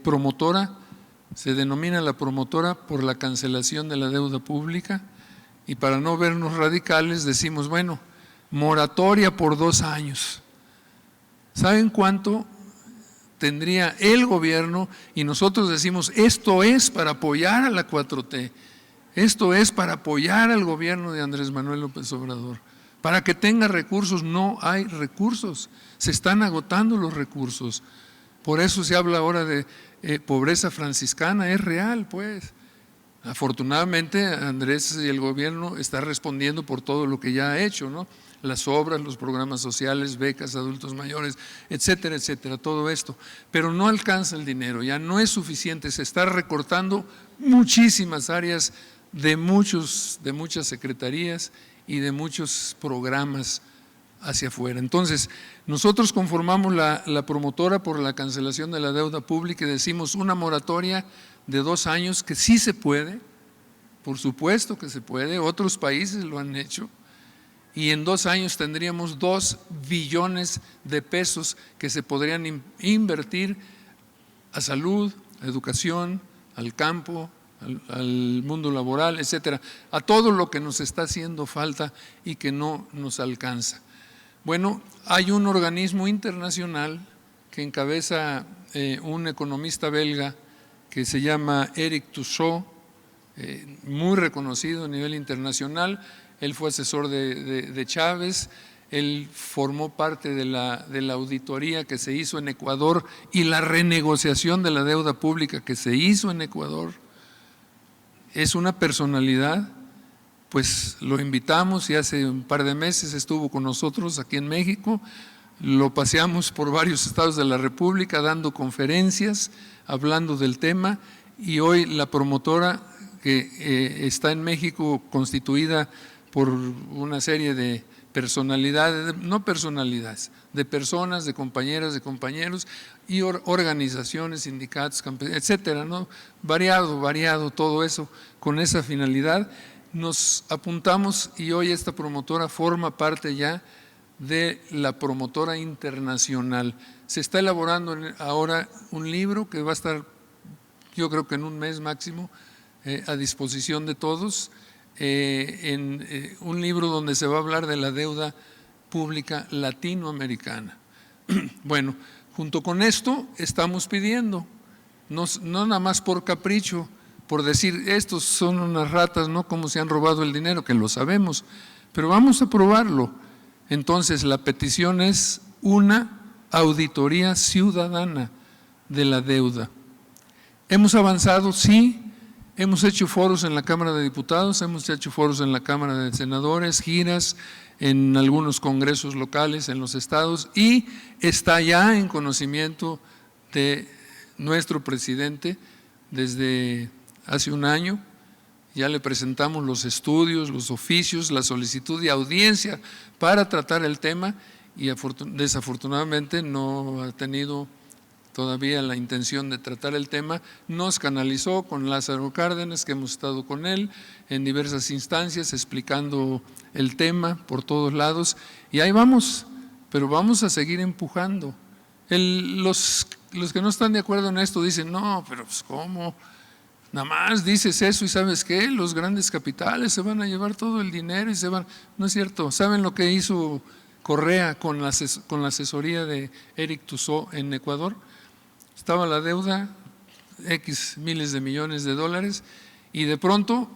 promotora, se denomina la promotora por la cancelación de la deuda pública, y para no vernos radicales decimos, bueno, moratoria por 2 años. ¿Saben cuánto tendría el gobierno? Y nosotros decimos, esto es para apoyar a la 4T, esto es para apoyar al gobierno de Andrés Manuel López Obrador, para que tenga recursos. No hay recursos, se están agotando los recursos. Por eso se habla ahora de pobreza franciscana, es real pues. Afortunadamente Andrés y el gobierno está respondiendo por todo lo que ya ha hecho, ¿no? Las obras, los programas sociales, becas, adultos mayores, etcétera, etcétera, todo esto. Pero no alcanza el dinero, ya no es suficiente, se está recortando muchísimas áreas de muchas secretarías y de muchos programas hacia afuera. Entonces, nosotros conformamos la promotora por la cancelación de la deuda pública y decimos una moratoria de 2 años, que sí se puede, por supuesto que se puede, otros países lo han hecho, y en 2 años tendríamos 2 billones de pesos que se podrían invertir a salud, a educación, al campo, al mundo laboral, etcétera, a todo lo que nos está haciendo falta y que no nos alcanza. Bueno, hay un organismo internacional que encabeza un economista belga que se llama Eric Tussaud, muy reconocido a nivel internacional. Él fue asesor de Chávez, él formó parte de la auditoría que se hizo en Ecuador y la renegociación de la deuda pública que se hizo en Ecuador. Es una personalidad, pues lo invitamos y hace un par de meses estuvo con nosotros aquí en México, lo paseamos por varios estados de la República dando conferencias, hablando del tema, y hoy la promotora que está en México constituida por una serie de personalidades, no personalidades, de personas, de compañeras, de compañeros y organizaciones, sindicatos, etcétera, ¿no? Variado todo eso con esa finalidad. Nos apuntamos y hoy esta promotora forma parte ya de la promotora internacional. Se está elaborando ahora un libro que va a estar, yo creo que en un mes máximo, a disposición de todos, un libro donde se va a hablar de la deuda pública latinoamericana. Bueno, junto con esto estamos pidiendo, no nada más por capricho, por decir estos son unas ratas, ¿no? Como se han robado el dinero, que lo sabemos, pero vamos a probarlo. Entonces la petición es una auditoría ciudadana de la deuda. Hemos avanzado, sí, hemos hecho foros en la Cámara de Diputados, hemos hecho foros en la Cámara de Senadores, giras en algunos congresos locales en los estados, y está ya en conocimiento de nuestro presidente desde hace un año. Ya le presentamos los estudios, los oficios, la solicitud de audiencia para tratar el tema, y desafortunadamente no ha tenido todavía la intención de tratar el tema. Nos canalizó con Lázaro Cárdenas, que hemos estado con él en diversas instancias explicando el tema por todos lados, y ahí vamos, pero vamos a seguir empujando. Los que no están de acuerdo en esto dicen, no, pero pues ¿cómo? Nada más dices eso y ¿sabes qué? Los grandes capitales se van a llevar todo el dinero y se van. No es cierto. ¿Saben lo que hizo Correa con la asesoría de Eric Tussaud en Ecuador? Estaba la deuda, X miles de millones de dólares, y de pronto,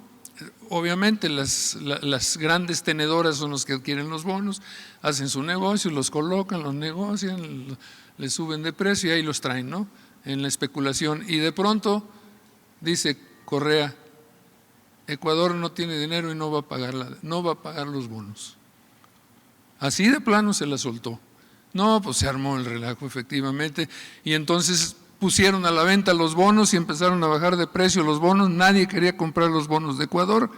obviamente las grandes tenedoras son los que adquieren los bonos, hacen su negocio, los colocan, los negocian, les suben de precio y ahí los traen, ¿no? En la especulación. Y de pronto dice Correa, Ecuador no tiene dinero y no va a pagar los bonos. Así de plano se la soltó. No, pues se armó el relajo efectivamente, y entonces pusieron a la venta los bonos y empezaron a bajar de precio los bonos. Nadie quería comprar los bonos de Ecuador,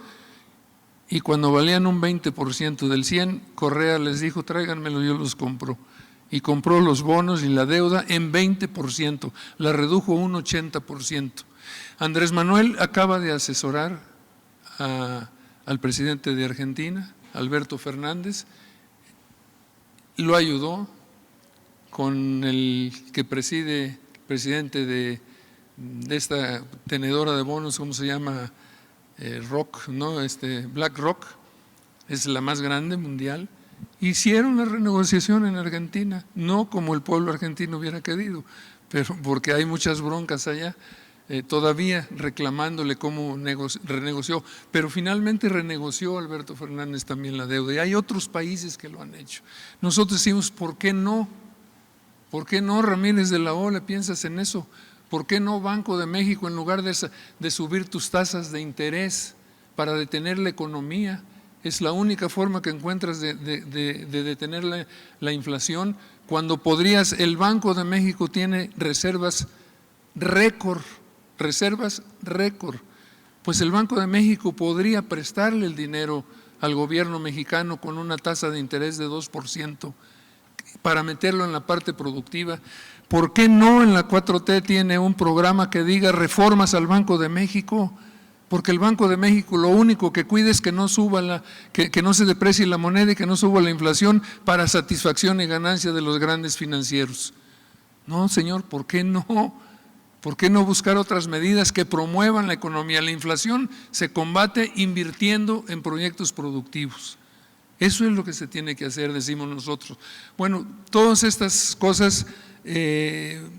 y cuando valían un 20% del 100, Correa les dijo, tráiganmelo, yo los compro. Y compró los bonos y la deuda en 20%, la redujo a un 80%. Andrés Manuel acaba de asesorar al presidente de Argentina, Alberto Fernández, lo ayudó con el que presidente de esta tenedora de bonos, ¿cómo se llama? Rock, ¿no? BlackRock, es la más grande mundial. Hicieron la renegociación en Argentina, no como el pueblo argentino hubiera querido, pero porque hay muchas broncas allá, todavía reclamándole cómo renegoció, pero finalmente renegoció Alberto Fernández también la deuda, y hay otros países que lo han hecho. Nosotros decimos, ¿por qué no? ¿Por qué no, Ramírez de la O, le piensas en eso? ¿Por qué no Banco de México, en lugar de subir tus tasas de interés para detener la economía? Es la única forma que encuentras de detener la inflación, cuando podrías. El Banco de México tiene reservas récord, pues el Banco de México podría prestarle el dinero al gobierno mexicano con una tasa de interés de 2% para meterlo en la parte productiva. ¿Por qué no en la 4T tiene un programa que diga reformas al Banco de México? Porque el Banco de México lo único que cuida es que no suba que no se deprecie la moneda y que no suba la inflación para satisfacción y ganancia de los grandes financieros. No, señor, ¿por qué no? ¿Por qué no buscar otras medidas que promuevan la economía? La inflación se combate invirtiendo en proyectos productivos. Eso es lo que se tiene que hacer, decimos nosotros. Bueno, todas estas cosas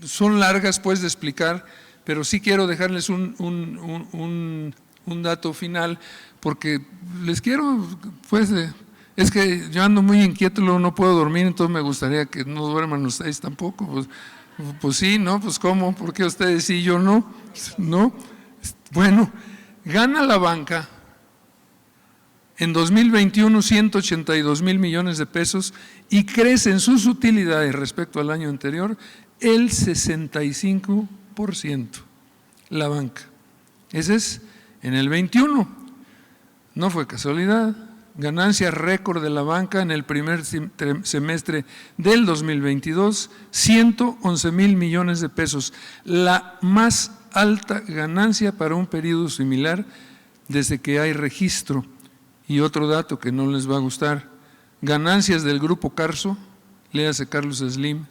son largas pues de explicar, pero sí quiero dejarles un dato final, porque les quiero, pues, es que yo ando muy inquieto, luego no puedo dormir, entonces me gustaría que no duerman ustedes tampoco. Pues sí, ¿no? Pues ¿cómo? ¿Por qué ustedes sí y yo no? ¿No? Bueno, gana la banca en 2021 182,000 millones de pesos y crece en sus utilidades respecto al año anterior el 65%, la banca. Ese es en el 21, no fue casualidad. Ganancia récord de la banca en el primer semestre del 2022, 111,000 millones de pesos, la más alta ganancia para un periodo similar desde que hay registro. Y otro dato que no les va a gustar, ganancias del Grupo Carso, léase Carlos Slim,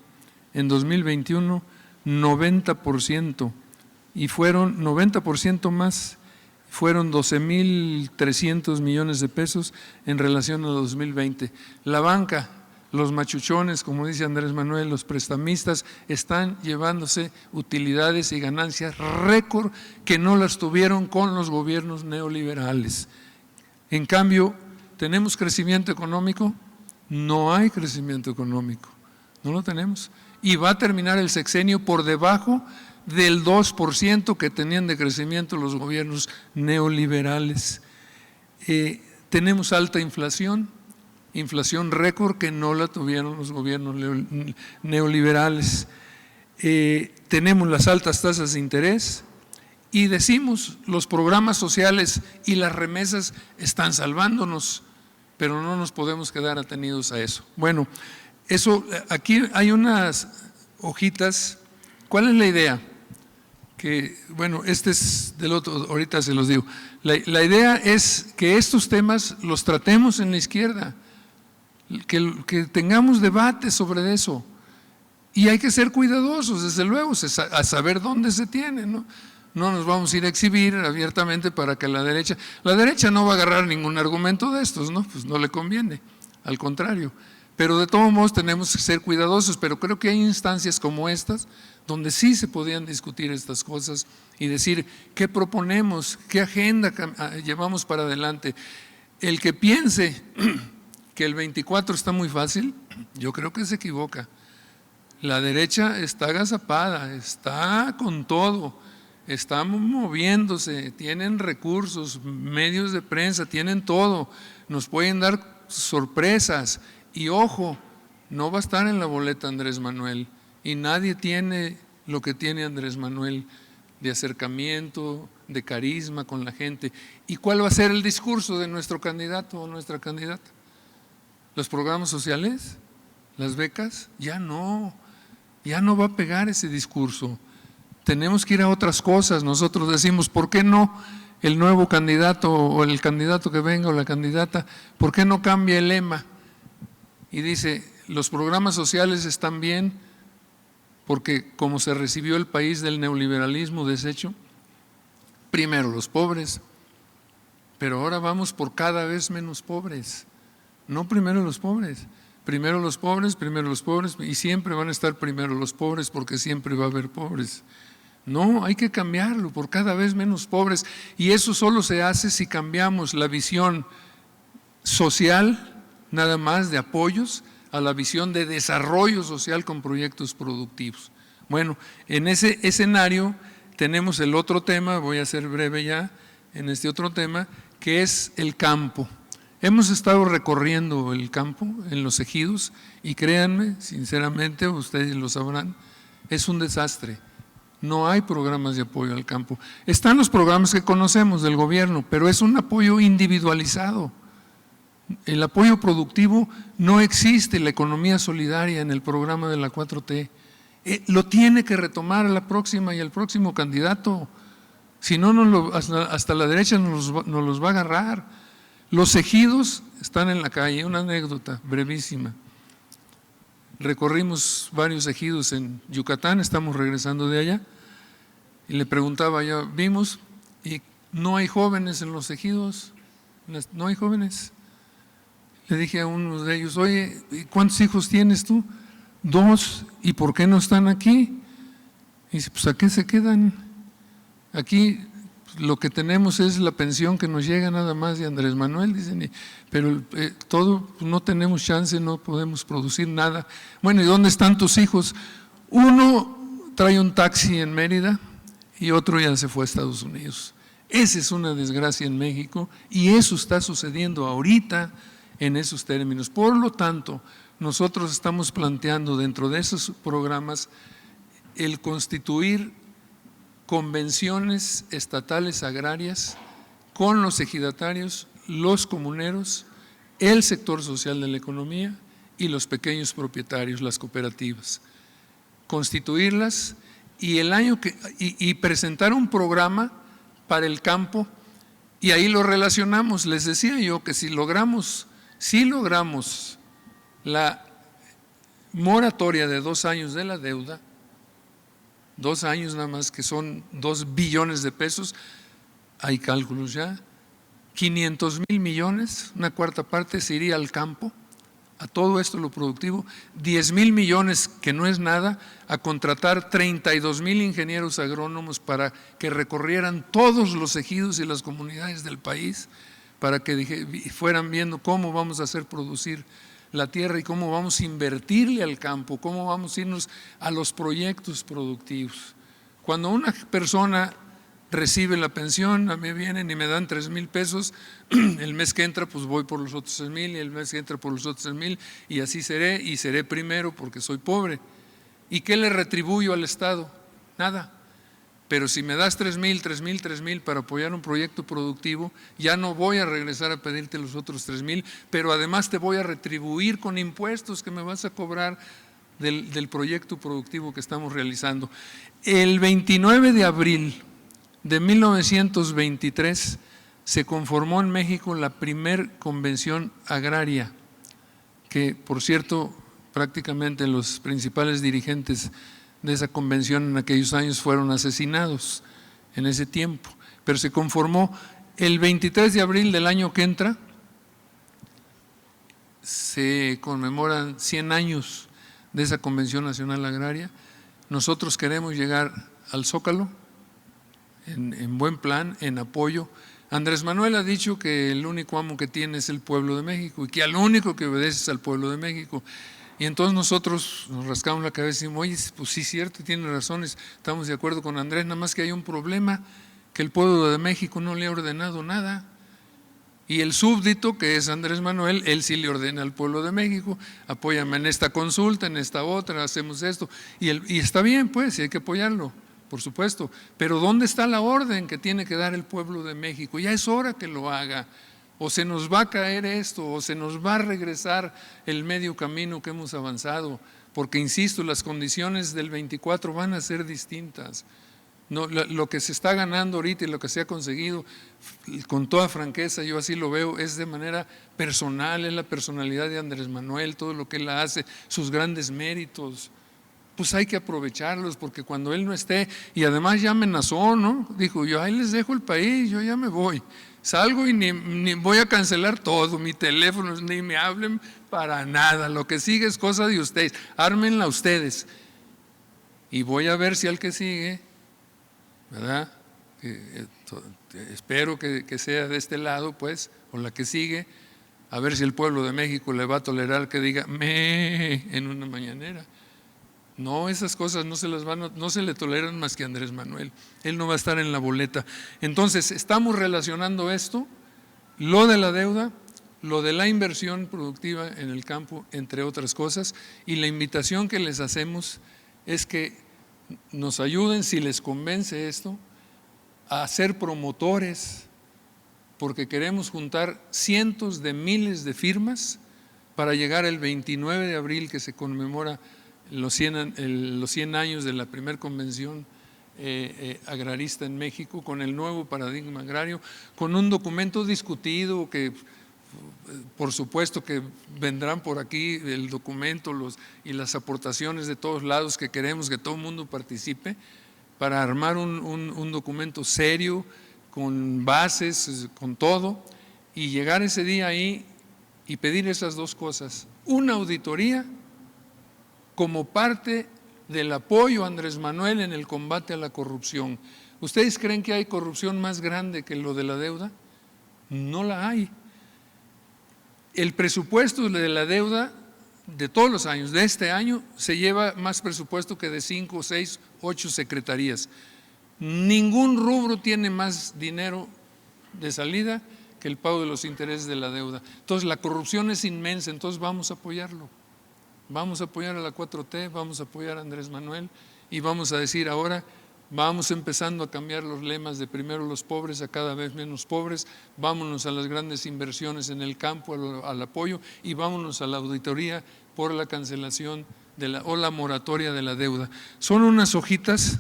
en 2021 90%, y fueron 90% más, fueron 12,300 millones de pesos en relación a 2020. La banca, los machuchones, como dice Andrés Manuel, los prestamistas, están llevándose utilidades y ganancias récord que no las tuvieron con los gobiernos neoliberales. En cambio, ¿tenemos crecimiento económico? No hay crecimiento económico, no lo tenemos. Y va a terminar el sexenio por debajo del 2% que tenían de crecimiento los gobiernos neoliberales. Tenemos alta inflación, inflación récord que no la tuvieron los gobiernos neoliberales. Tenemos las altas tasas de interés. Y decimos, los programas sociales y las remesas están salvándonos, pero no nos podemos quedar atenidos a eso. Bueno, eso, aquí hay unas hojitas. ¿Cuál es la idea? Que, bueno, este es del otro, ahorita se los digo. La idea es que estos temas los tratemos en la izquierda, que tengamos debate sobre eso. Y hay que ser cuidadosos, desde luego, a saber dónde se tiene, ¿no? No nos vamos a ir a exhibir abiertamente para que la derecha no va a agarrar ningún argumento de estos, ¿no? Pues no le conviene, al contrario. Pero de todos modos tenemos que ser cuidadosos, pero creo que hay instancias como estas donde sí se podían discutir estas cosas y decir qué proponemos, qué agenda llevamos para adelante. El que piense que el 24 está muy fácil, yo creo que se equivoca. La derecha está agazapada, está con todo, está moviéndose, tienen recursos, medios de prensa, tienen todo, nos pueden dar sorpresas. Y ojo, no va a estar en la boleta Andrés Manuel, y nadie tiene lo que tiene Andrés Manuel de acercamiento, de carisma con la gente. ¿Y cuál va a ser el discurso de nuestro candidato o nuestra candidata? ¿Los programas sociales? ¿Las becas? Ya no va a pegar ese discurso. Tenemos que ir a otras cosas. Nosotros decimos, ¿por qué no el nuevo candidato o el candidato que venga o la candidata, por qué no cambia el lema? Y dice, los programas sociales están bien porque como se recibió el país del neoliberalismo deshecho, primero los pobres, pero ahora vamos por cada vez menos pobres. No primero los pobres, primero los pobres, y siempre van a estar primero los pobres porque siempre va a haber pobres. No, hay que cambiarlo por cada vez menos pobres, y eso solo se hace si cambiamos la visión social, nada más de apoyos, a la visión de desarrollo social con proyectos productivos. Bueno, en ese escenario tenemos el otro tema, voy a ser breve ya en este otro tema, que es el campo. Hemos estado recorriendo el campo en los ejidos y créanme, sinceramente, ustedes lo sabrán, es un desastre. No hay programas de apoyo al campo. Están los programas que conocemos del gobierno, pero es un apoyo individualizado. El apoyo productivo no existe, la economía solidaria en el programa de la 4T. Lo tiene que retomar la próxima y el próximo candidato. Si no, hasta la derecha nos los va a agarrar. Los ejidos están en la calle. Una anécdota brevísima. Recorrimos varios ejidos en Yucatán, estamos regresando de allá, y le preguntaba yo, vimos, y no hay jóvenes en los ejidos, no hay jóvenes. Le dije a uno de ellos, oye, ¿cuántos hijos tienes tú? 2, ¿y por qué no están aquí? Y dice, pues ¿a qué se quedan? Aquí lo que tenemos es la pensión que nos llega nada más de Andrés Manuel, dicen, pero todo, no tenemos chance, no podemos producir nada. Bueno, ¿y dónde están tus hijos? Uno trae un taxi en Mérida y otro ya se fue a Estados Unidos. Esa es una desgracia en México y eso está sucediendo ahorita en esos términos. Por lo tanto, nosotros estamos planteando dentro de esos programas el constituir convenciones estatales agrarias con los ejidatarios, los comuneros, el sector social de la economía y los pequeños propietarios, las cooperativas. Constituirlas y presentar un programa para el campo, y ahí lo relacionamos. Les decía yo que si logramos la moratoria de 2 años de la deuda, 2 años nada más, que son 2 billones de pesos, hay cálculos ya, 500,000 millones, una cuarta parte se iría al campo, a todo esto lo productivo, 10,000 millones, que no es nada, a contratar 32,000 ingenieros agrónomos para que recorrieran todos los ejidos y las comunidades del país, para que fueran viendo cómo vamos a hacer producir la tierra y cómo vamos a invertirle al campo, cómo vamos a irnos a los proyectos productivos. Cuando una persona recibe la pensión, a mí vienen y me dan 3,000 pesos, el mes que entra pues voy por los otros 3,000 y el mes que entra por los otros 3,000 y así seré, y seré primero porque soy pobre. ¿Y qué le retribuyo al Estado? Nada. Pero si me das 3,000 para apoyar un proyecto productivo, ya no voy a regresar a pedirte los otros 3,000, pero además te voy a retribuir con impuestos que me vas a cobrar del proyecto productivo que estamos realizando. El 29 de abril de 1923 se conformó en México la primer convención agraria, que por cierto prácticamente los principales dirigentes de esa convención en aquellos años fueron asesinados en ese tiempo, pero se conformó el 23 de abril del año que entra. Se conmemoran 100 años de esa Convención Nacional Agraria. Nosotros queremos llegar al Zócalo en buen plan, en apoyo. Andrés Manuel ha dicho que el único amo que tiene es el pueblo de México y que al único que obedece es al pueblo de México. Y entonces nosotros nos rascamos la cabeza y decimos, oye, pues sí, cierto, tiene razones, estamos de acuerdo con Andrés, nada más que hay un problema, que el pueblo de México no le ha ordenado nada. Y el súbdito, que es Andrés Manuel, él sí le ordena al pueblo de México, apóyame en esta consulta, en esta otra, hacemos esto. Y está bien, pues, y hay que apoyarlo, por supuesto. Pero ¿dónde está la orden que tiene que dar el pueblo de México? Ya es hora que lo haga. O se nos va a caer esto, o se nos va a regresar el medio camino que hemos avanzado. Porque, insisto, las condiciones del 24 van a ser distintas. No, lo que se está ganando ahorita y lo que se ha conseguido, con toda franqueza, yo así lo veo, es de manera personal, es la personalidad de Andrés Manuel, todo lo que él hace, sus grandes méritos. Pues hay que aprovecharlos, porque cuando él no esté, y además ya amenazó, ¿no? Dijo, yo ahí les dejo el país, yo ya me voy, salgo y ni voy a cancelar todo, mi teléfono, ni me hablen para nada, lo que sigue es cosa de ustedes, ármenla ustedes. Y voy a ver si al que sigue, ¿verdad? Espero que sea de este lado, pues, o la que sigue, a ver si el pueblo de México le va a tolerar que diga en una mañanera. No, esas cosas no se le toleran más que a Andrés Manuel. Él no va a estar en la boleta. Entonces, estamos relacionando esto, lo de la deuda, lo de la inversión productiva en el campo, entre otras cosas, y la invitación que les hacemos es que nos ayuden, si les convence esto, a ser promotores, porque queremos juntar cientos de miles de firmas para llegar el 29 de abril, que se conmemora los 100 años de la primera convención agrarista en México, con el nuevo paradigma agrario, con un documento discutido que por supuesto que vendrán por aquí el documento y las aportaciones de todos lados, que queremos que todo el mundo participe para armar un documento serio, con bases, con todo, y llegar ese día ahí y pedir esas dos cosas: una auditoría como parte del apoyo a Andrés Manuel en el combate a la corrupción. ¿Ustedes creen que hay corrupción más grande que lo de la deuda? No la hay. El presupuesto de la deuda de todos los años, de este año, se lleva más presupuesto que de 5, 6, 8 secretarías. Ningún rubro tiene más dinero de salida que el pago de los intereses de la deuda. Entonces la corrupción es inmensa, entonces vamos a apoyarlo. Vamos a apoyar a la 4T, vamos a apoyar a Andrés Manuel y vamos a decir ahora, vamos empezando a cambiar los lemas de primero los pobres a cada vez menos pobres, vámonos a las grandes inversiones en el campo, al apoyo, y vámonos a la auditoría por la cancelación o la moratoria de la deuda. Son unas hojitas,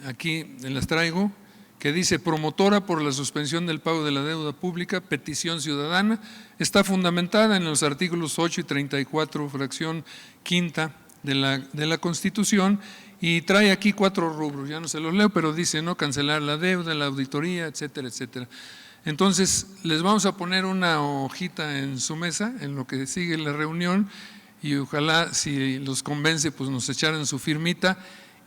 aquí las traigo, que dice: promotora por la suspensión del pago de la deuda pública, petición ciudadana. Está fundamentada en los artículos 8 y 34, fracción quinta de la Constitución, y trae aquí 4 rubros, ya no se los leo, pero dice, ¿no?, cancelar la deuda, la auditoría, etcétera, etcétera. Entonces, les vamos a poner una hojita en su mesa, en lo que sigue la reunión, y ojalá, si los convence, pues nos echaran su firmita,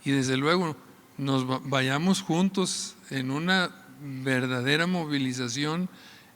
y desde luego nos vayamos juntos en una verdadera movilización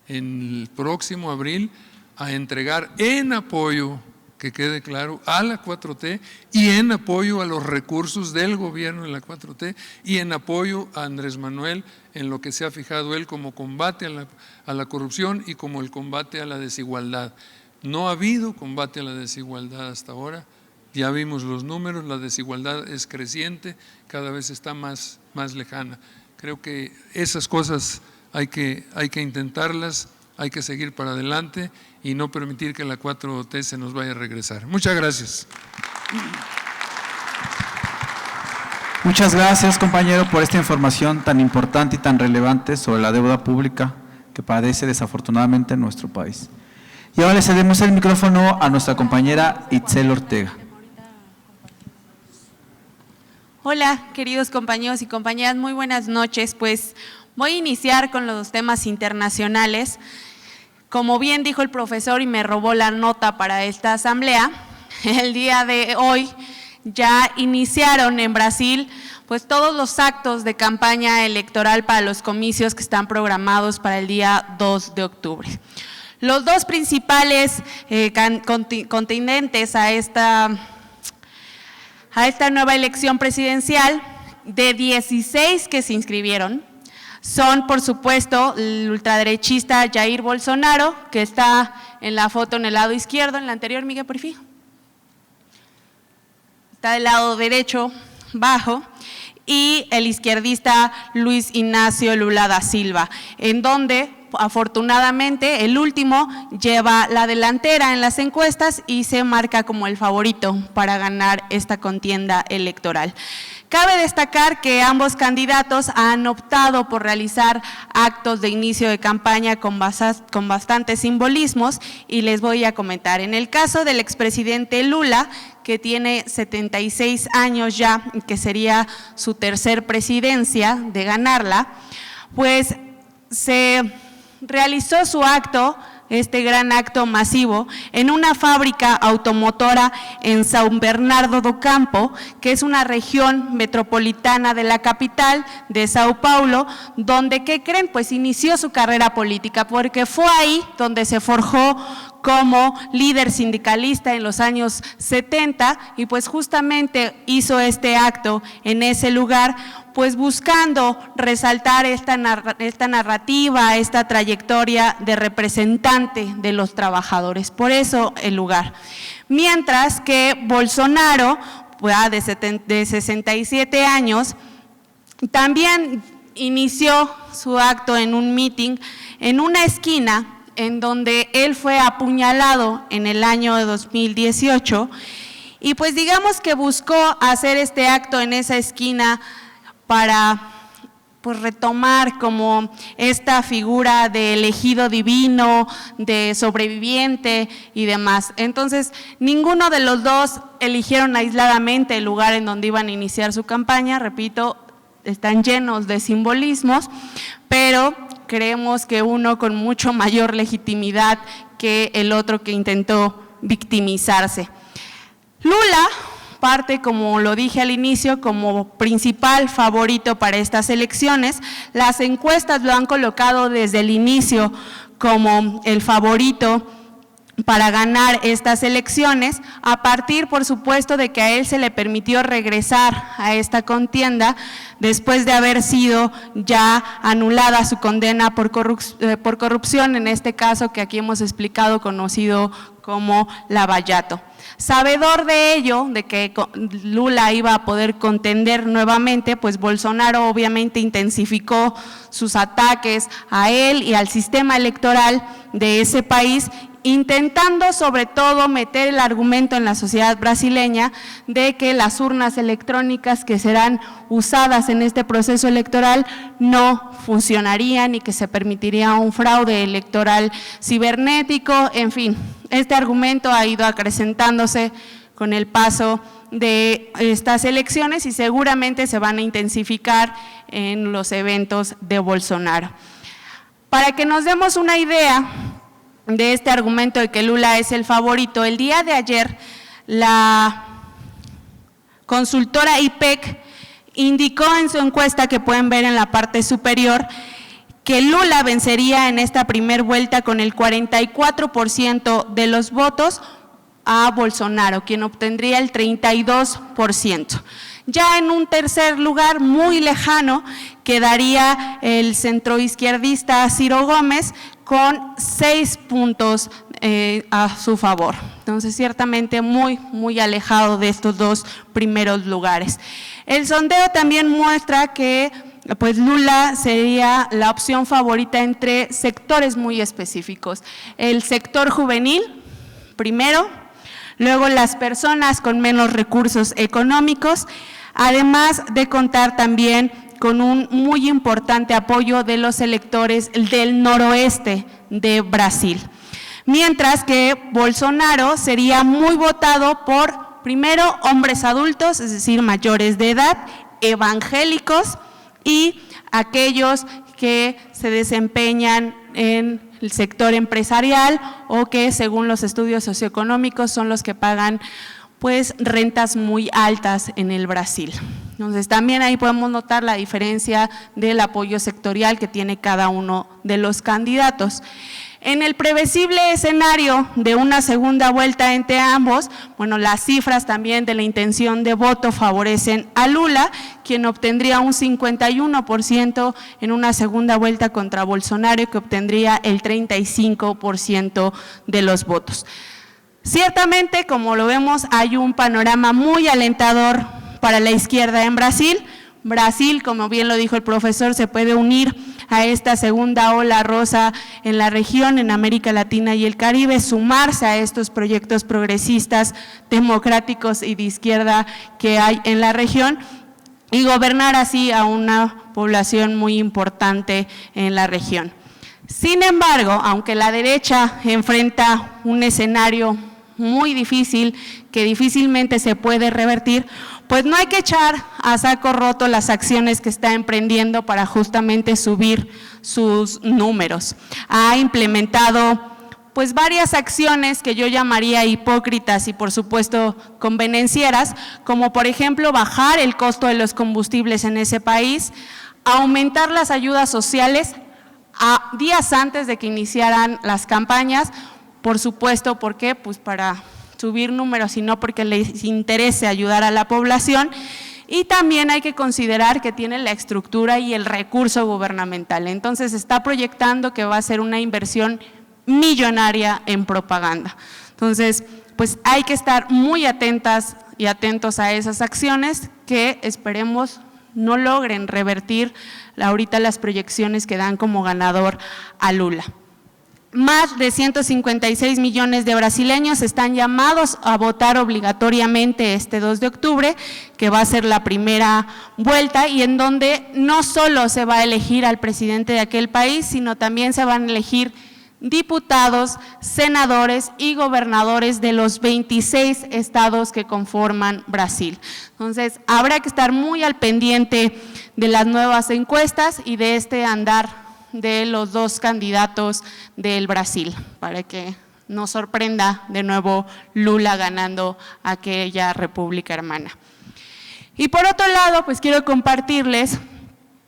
en el próximo abril a entregar en apoyo, que quede claro, a la 4T, y en apoyo a los recursos del gobierno de la 4T, y en apoyo a Andrés Manuel en lo que se ha fijado él como combate a la corrupción y como el combate a la desigualdad. No ha habido combate a la desigualdad hasta ahora. Ya vimos los números, la desigualdad es creciente, cada vez está más lejana. Creo que esas cosas hay que intentarlas, hay que seguir para adelante y no permitir que la 4T se nos vaya a regresar. Muchas gracias. Muchas gracias, compañero, por esta información tan importante y tan relevante sobre la deuda pública que padece desafortunadamente en nuestro país. Y ahora le cedemos el micrófono a nuestra compañera Itzel Ortega. Hola, queridos compañeros y compañeras, muy buenas noches. Pues voy a iniciar con los temas internacionales. Como bien dijo el profesor y me robó la nota para esta asamblea, el día de hoy ya iniciaron en Brasil pues todos los actos de campaña electoral para los comicios que están programados para el día 2 de octubre. Los dos principales contendientes a esta nueva elección presidencial, de 16 que se inscribieron, son, por supuesto, el ultraderechista Jair Bolsonaro, que está en la foto en el lado izquierdo, en la anterior, Miguel, por fin. Está del lado derecho, bajo, y el izquierdista Luis Ignacio Lula da Silva, en donde, afortunadamente, el último lleva la delantera en las encuestas y se marca como el favorito para ganar esta contienda electoral. Cabe destacar que ambos candidatos han optado por realizar actos de inicio de campaña con bastantes simbolismos y les voy a comentar. En el caso del expresidente Lula, que tiene 76 años ya, que sería su tercer presidencia de ganarla, pues se realizó su acto, este gran acto masivo, en una fábrica automotora en São Bernardo do Campo, que es una región metropolitana de la capital de Sao Paulo, donde, ¿qué creen? Pues inició su carrera política, porque fue ahí donde se forjó como líder sindicalista en los años 70 y pues justamente hizo este acto en ese lugar, pues buscando resaltar esta narrativa, esta trayectoria de representante de los trabajadores, por eso el lugar. Mientras que Bolsonaro, de 67 años, también inició su acto en un meeting en una esquina en donde él fue apuñalado en el año de 2018 y pues digamos que buscó hacer este acto en esa esquina para pues retomar como esta figura de elegido divino, de sobreviviente y demás. Entonces, ninguno de los dos eligieron aisladamente el lugar en donde iban a iniciar su campaña, repito, están llenos de simbolismos, pero creemos que uno con mucho mayor legitimidad que el otro que intentó victimizarse. Lula parte, como lo dije al inicio, como principal favorito para estas elecciones. Las encuestas lo han colocado desde el inicio como el favorito para ganar estas elecciones, a partir, por supuesto, de que a él se le permitió regresar a esta contienda después de haber sido ya anulada su condena por corrupción, en este caso que aquí hemos explicado, conocido como Lavallato. Sabedor de ello, de que Lula iba a poder contender nuevamente, pues Bolsonaro obviamente intensificó sus ataques a él y al sistema electoral de ese país, intentando sobre todo meter el argumento en la sociedad brasileña de que las urnas electrónicas que serán usadas en este proceso electoral no funcionarían y que se permitiría un fraude electoral cibernético. En fin, este argumento ha ido acrecentándose con el paso de estas elecciones y seguramente se van a intensificar en los eventos de Bolsonaro. Para que nos demos una idea de este argumento de que Lula es el favorito, el día de ayer la consultora IPEC indicó en su encuesta, que pueden ver en la parte superior, que Lula vencería en esta primera vuelta con el 44% de los votos a Bolsonaro, quien obtendría el 32%. Ya en un tercer lugar, muy lejano, quedaría el centroizquierdista Ciro Gómez con 6 puntos a su favor. Entonces, ciertamente muy alejado de estos dos primeros lugares. El sondeo también muestra que pues Lula sería la opción favorita entre sectores muy específicos. El sector juvenil, primero, luego las personas con menos recursos económicos, además de contar también con un muy importante apoyo de los electores del noroeste de Brasil. Mientras que Bolsonaro sería muy votado por, primero, hombres adultos, es decir, mayores de edad, evangélicos y aquellos que se desempeñan en el sector empresarial o que, según los estudios socioeconómicos, son los que pagan pues rentas muy altas en el Brasil. Entonces, también ahí podemos notar la diferencia del apoyo sectorial que tiene cada uno de los candidatos. En el previsible escenario de una segunda vuelta entre ambos, bueno, las cifras también de la intención de voto favorecen a Lula, quien obtendría un 51% en una segunda vuelta contra Bolsonaro, que obtendría el 35% de los votos. Ciertamente, como lo vemos, hay un panorama muy alentador para la izquierda en Brasil. Brasil, como bien lo dijo el profesor, se puede unir a esta segunda ola rosa en la región, en América Latina y el Caribe, sumarse a estos proyectos progresistas, democráticos y de izquierda que hay en la región y gobernar así a una población muy importante en la región. Sin embargo, aunque la derecha enfrenta un escenario muy difícil, que difícilmente se puede revertir, pues no hay que echar a saco roto las acciones que está emprendiendo para justamente subir sus números. Ha implementado pues varias acciones que yo llamaría hipócritas y por supuesto convenencieras, como por ejemplo bajar el costo de los combustibles en ese país, aumentar las ayudas sociales a días antes de que iniciaran las campañas, por supuesto, ¿por qué? Pues para subir números y no porque les interese ayudar a la población. Y también hay que considerar que tiene la estructura y el recurso gubernamental. Entonces está proyectando que va a ser una inversión millonaria en propaganda. Entonces, pues hay que estar muy atentas y atentos a esas acciones que esperemos no logren revertir ahorita las proyecciones que dan como ganador a Lula. Más de 156 millones de brasileños están llamados a votar obligatoriamente este 2 de octubre, que va a ser la primera vuelta y en donde no solo se va a elegir al presidente de aquel país, sino también se van a elegir diputados, senadores y gobernadores de los 26 estados que conforman Brasil. Entonces, habrá que estar muy al pendiente de las nuevas encuestas y de este andar de los dos candidatos del Brasil, para que nos sorprenda de nuevo Lula ganando aquella república hermana. Y por otro lado, pues quiero compartirles,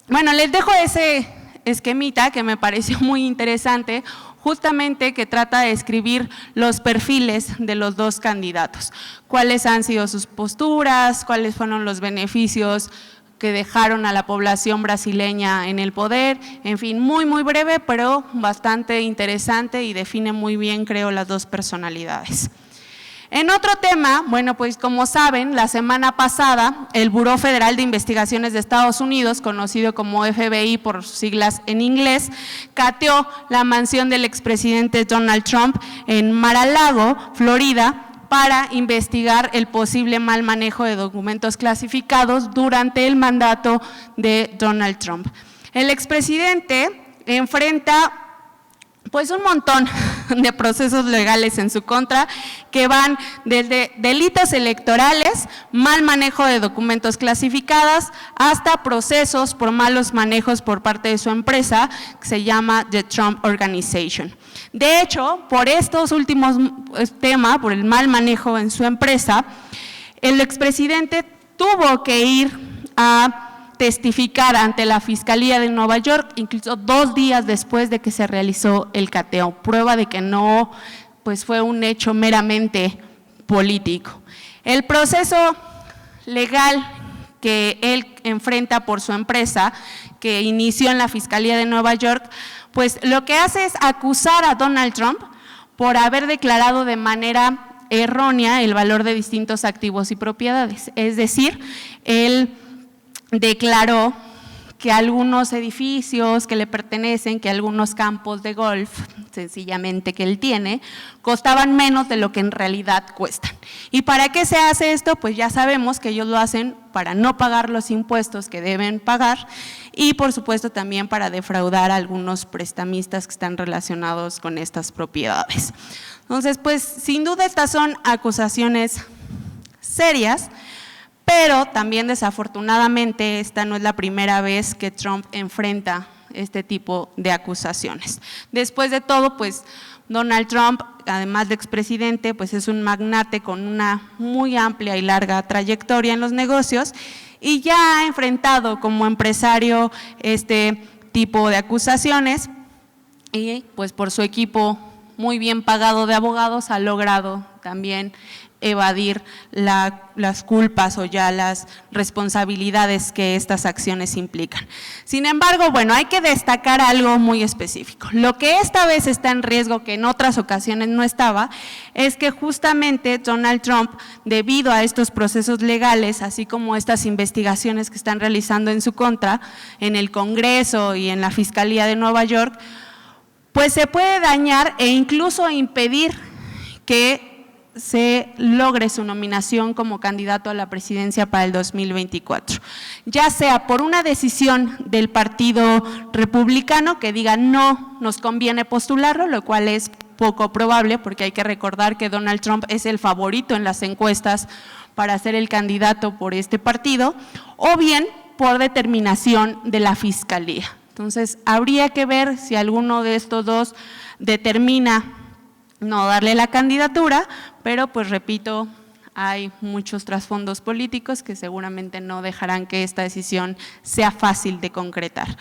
bueno, les dejo ese esquemita que me pareció muy interesante, justamente que trata de escribir los perfiles de los dos candidatos, cuáles han sido sus posturas, cuáles fueron los beneficios que dejaron a la población brasileña en el poder, en fin, muy breve, pero bastante interesante y define muy bien, creo, las dos personalidades. En otro tema, bueno, pues como saben, la semana pasada, el Buró Federal de Investigaciones de Estados Unidos, conocido como FBI por sus siglas en inglés, cateó la mansión del expresidente Donald Trump en Mar-a-Lago, Florida, para investigar el posible mal manejo de documentos clasificados durante el mandato de Donald Trump. El expresidente enfrenta pues un montón de procesos legales en su contra que van desde delitos electorales, mal manejo de documentos clasificados, hasta procesos por malos manejos por parte de su empresa que se llama The Trump Organization. De hecho, por estos últimos temas, por el mal manejo en su empresa, el expresidente tuvo que ir a testificar ante la Fiscalía de Nueva York, incluso 2 días después de que se realizó el cateo, prueba de que no pues fue un hecho meramente político. El proceso legal que él enfrenta por su empresa, que inició en la Fiscalía de Nueva York, pues lo que hace es acusar a Donald Trump por haber declarado de manera errónea el valor de distintos activos y propiedades. Es decir, él declaró que algunos edificios que le pertenecen, que algunos campos de golf, sencillamente que él tiene, costaban menos de lo que en realidad cuestan. ¿Y para qué se hace esto? Pues ya sabemos que ellos lo hacen para no pagar los impuestos que deben pagar y por supuesto también para defraudar a algunos prestamistas que están relacionados con estas propiedades. Entonces, pues sin duda estas son acusaciones serias, pero también desafortunadamente esta no es la primera vez que Trump enfrenta este tipo de acusaciones. Después de todo, pues Donald Trump, además de expresidente, pues es un magnate con una muy amplia y larga trayectoria en los negocios y ya ha enfrentado como empresario este tipo de acusaciones. y pues por su equipo muy bien pagado de abogados ha logrado también evadir las culpas o ya las responsabilidades que estas acciones implican. Sin embargo, bueno, hay que destacar algo muy específico. Lo que esta vez está en riesgo, que en otras ocasiones no estaba, es que justamente Donald Trump, debido a estos procesos legales, así como estas investigaciones que están realizando en su contra, en el Congreso y en la Fiscalía de Nueva York, pues se puede dañar e incluso impedir que se logre su nominación como candidato a la presidencia para el 2024, ya sea por una decisión del Partido Republicano que diga no nos conviene postularlo, lo cual es poco probable porque hay que recordar que Donald Trump es el favorito en las encuestas para ser el candidato por este partido, o bien por determinación de la Fiscalía. Entonces, habría que ver si alguno de estos dos determina no darle la candidatura, pero pues repito, hay muchos trasfondos políticos que seguramente no dejarán que esta decisión sea fácil de concretar.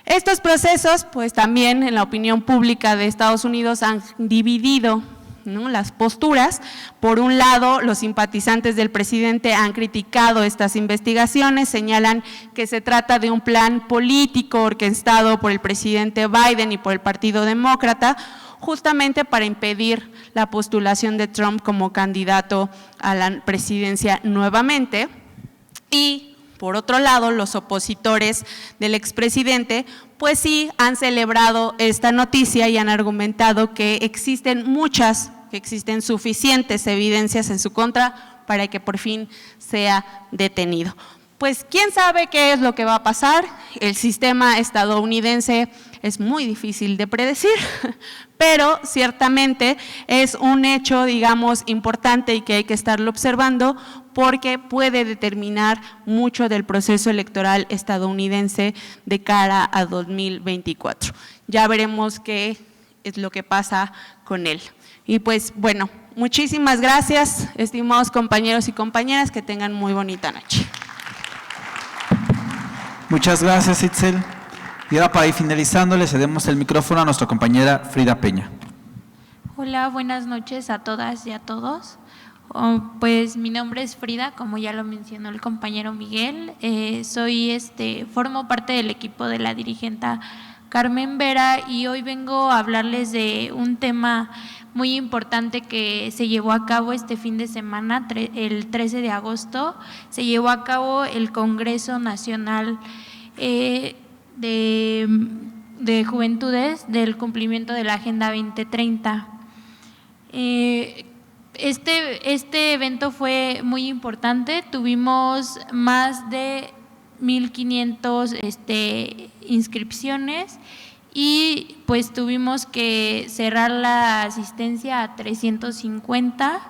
Estos procesos, pues también en la opinión pública de Estados Unidos han dividido, ¿no?, las posturas. Por un lado, los simpatizantes del presidente han criticado estas investigaciones, señalan que se trata de un plan político orquestado por el presidente Biden y por el Partido Demócrata, justamente para impedir la postulación de Trump como candidato a la presidencia nuevamente. Y por otro lado, los opositores del expresidente, pues sí han celebrado esta noticia y han argumentado que existen suficientes evidencias en su contra para que por fin sea detenido. Pues quién sabe qué es lo que va a pasar. El sistema estadounidense es muy difícil de predecir, pero ciertamente es un hecho, digamos, importante y que hay que estarlo observando porque puede determinar mucho del proceso electoral estadounidense de cara a 2024. Ya veremos qué es lo que pasa con él. Y pues bueno, muchísimas gracias, estimados compañeros y compañeras, que tengan muy bonita noche. Muchas gracias, Itzel. Y ahora, para ir finalizando, le cedemos el micrófono a nuestra compañera Frida Peña. Hola, buenas noches a todas y a todos. Pues mi nombre es Frida, como ya lo mencionó el compañero Miguel. Formo parte del equipo de la dirigenta Carmen Vera y hoy vengo a hablarles de un tema muy importante que se llevó a cabo este fin de semana, el 13 de agosto. Se llevó a cabo el Congreso Nacional de Juventudes del cumplimiento de la Agenda 2030. Este evento fue muy importante, tuvimos más de 1,500 inscripciones y pues tuvimos que cerrar la asistencia a 350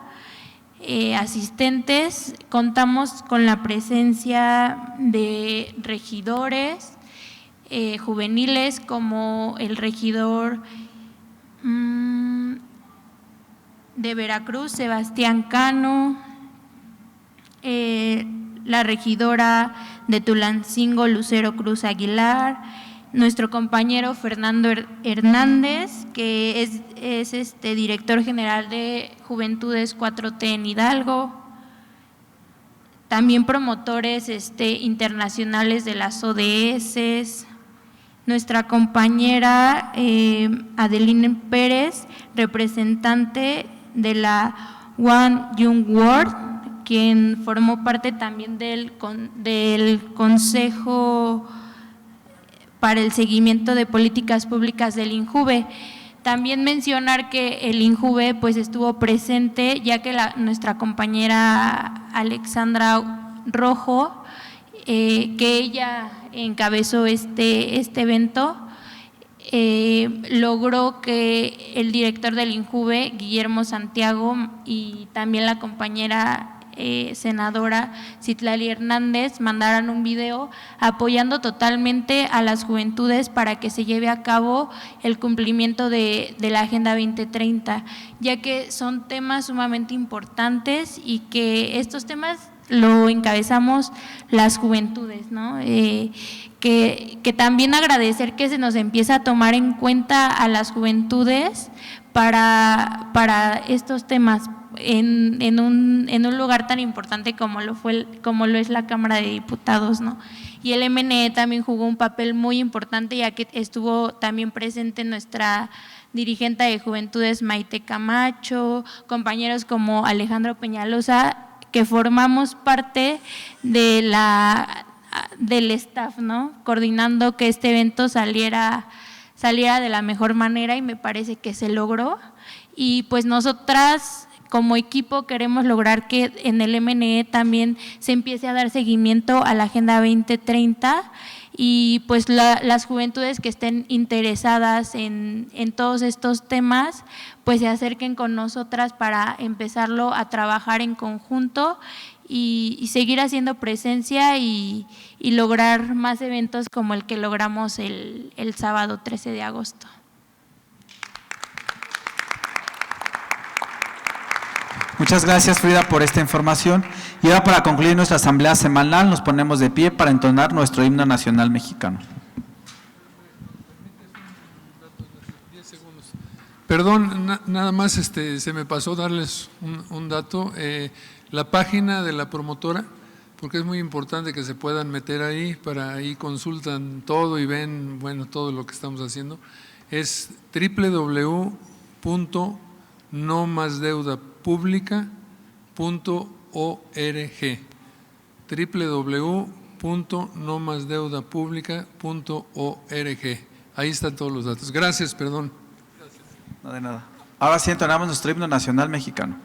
asistentes. Contamos con la presencia de regidores juveniles como el regidor de Veracruz, Sebastián Cano, la regidora de Tulancingo, Lucero Cruz Aguilar, nuestro compañero Fernando Hernández, que es director general de Juventudes 4T en Hidalgo, también promotores internacionales de las ODS, nuestra compañera Adeline Pérez, representante de la One Young World, quien formó parte también del Consejo para el Seguimiento de Políticas Públicas del INJUVE. También mencionar que el INJUVE pues estuvo presente, ya que nuestra compañera Alexandra Rojo, que ella encabezó este evento, logró que el director del INJUVE, Guillermo Santiago, y también la compañera senadora Citlali Hernández mandaran un video apoyando totalmente a las juventudes para que se lleve a cabo el cumplimiento de la Agenda 2030, ya que son temas sumamente importantes y que estos temas lo encabezamos las juventudes, ¿no? Que también agradecer que se nos empieza a tomar en cuenta a las juventudes para estos temas en un lugar tan importante como lo es la Cámara de Diputados, ¿no? Y el MNE también jugó un papel muy importante, ya que estuvo también presente nuestra dirigente de Juventudes Maite Camacho, compañeros como Alejandro Peñalosa, que formamos parte del staff, ¿no? Coordinando que este evento saliera de la mejor manera, y me parece que se logró. Y pues nosotras como equipo queremos lograr que en el MNE también se empiece a dar seguimiento a la Agenda 2030, y pues las juventudes que estén interesadas en todos estos temas pues se acerquen con nosotras para empezarlo a trabajar en conjunto y seguir haciendo presencia y lograr más eventos como el que logramos el sábado 13 de agosto. Muchas gracias, Frida, por esta información. Y ahora, para concluir nuestra asamblea semanal, nos ponemos de pie para entonar nuestro himno nacional mexicano. Perdón, nada más se me pasó darles un dato. La página de la promotora, porque es muy importante que se puedan meter ahí, para ahí consultan todo y ven, bueno, todo lo que estamos haciendo, es www.nomasdeudapublica.org, www.nomasdeudapublica.org. Ahí están todos los datos. Gracias, perdón. No, de nada. Ahora sí entonamos nuestro himno nacional mexicano.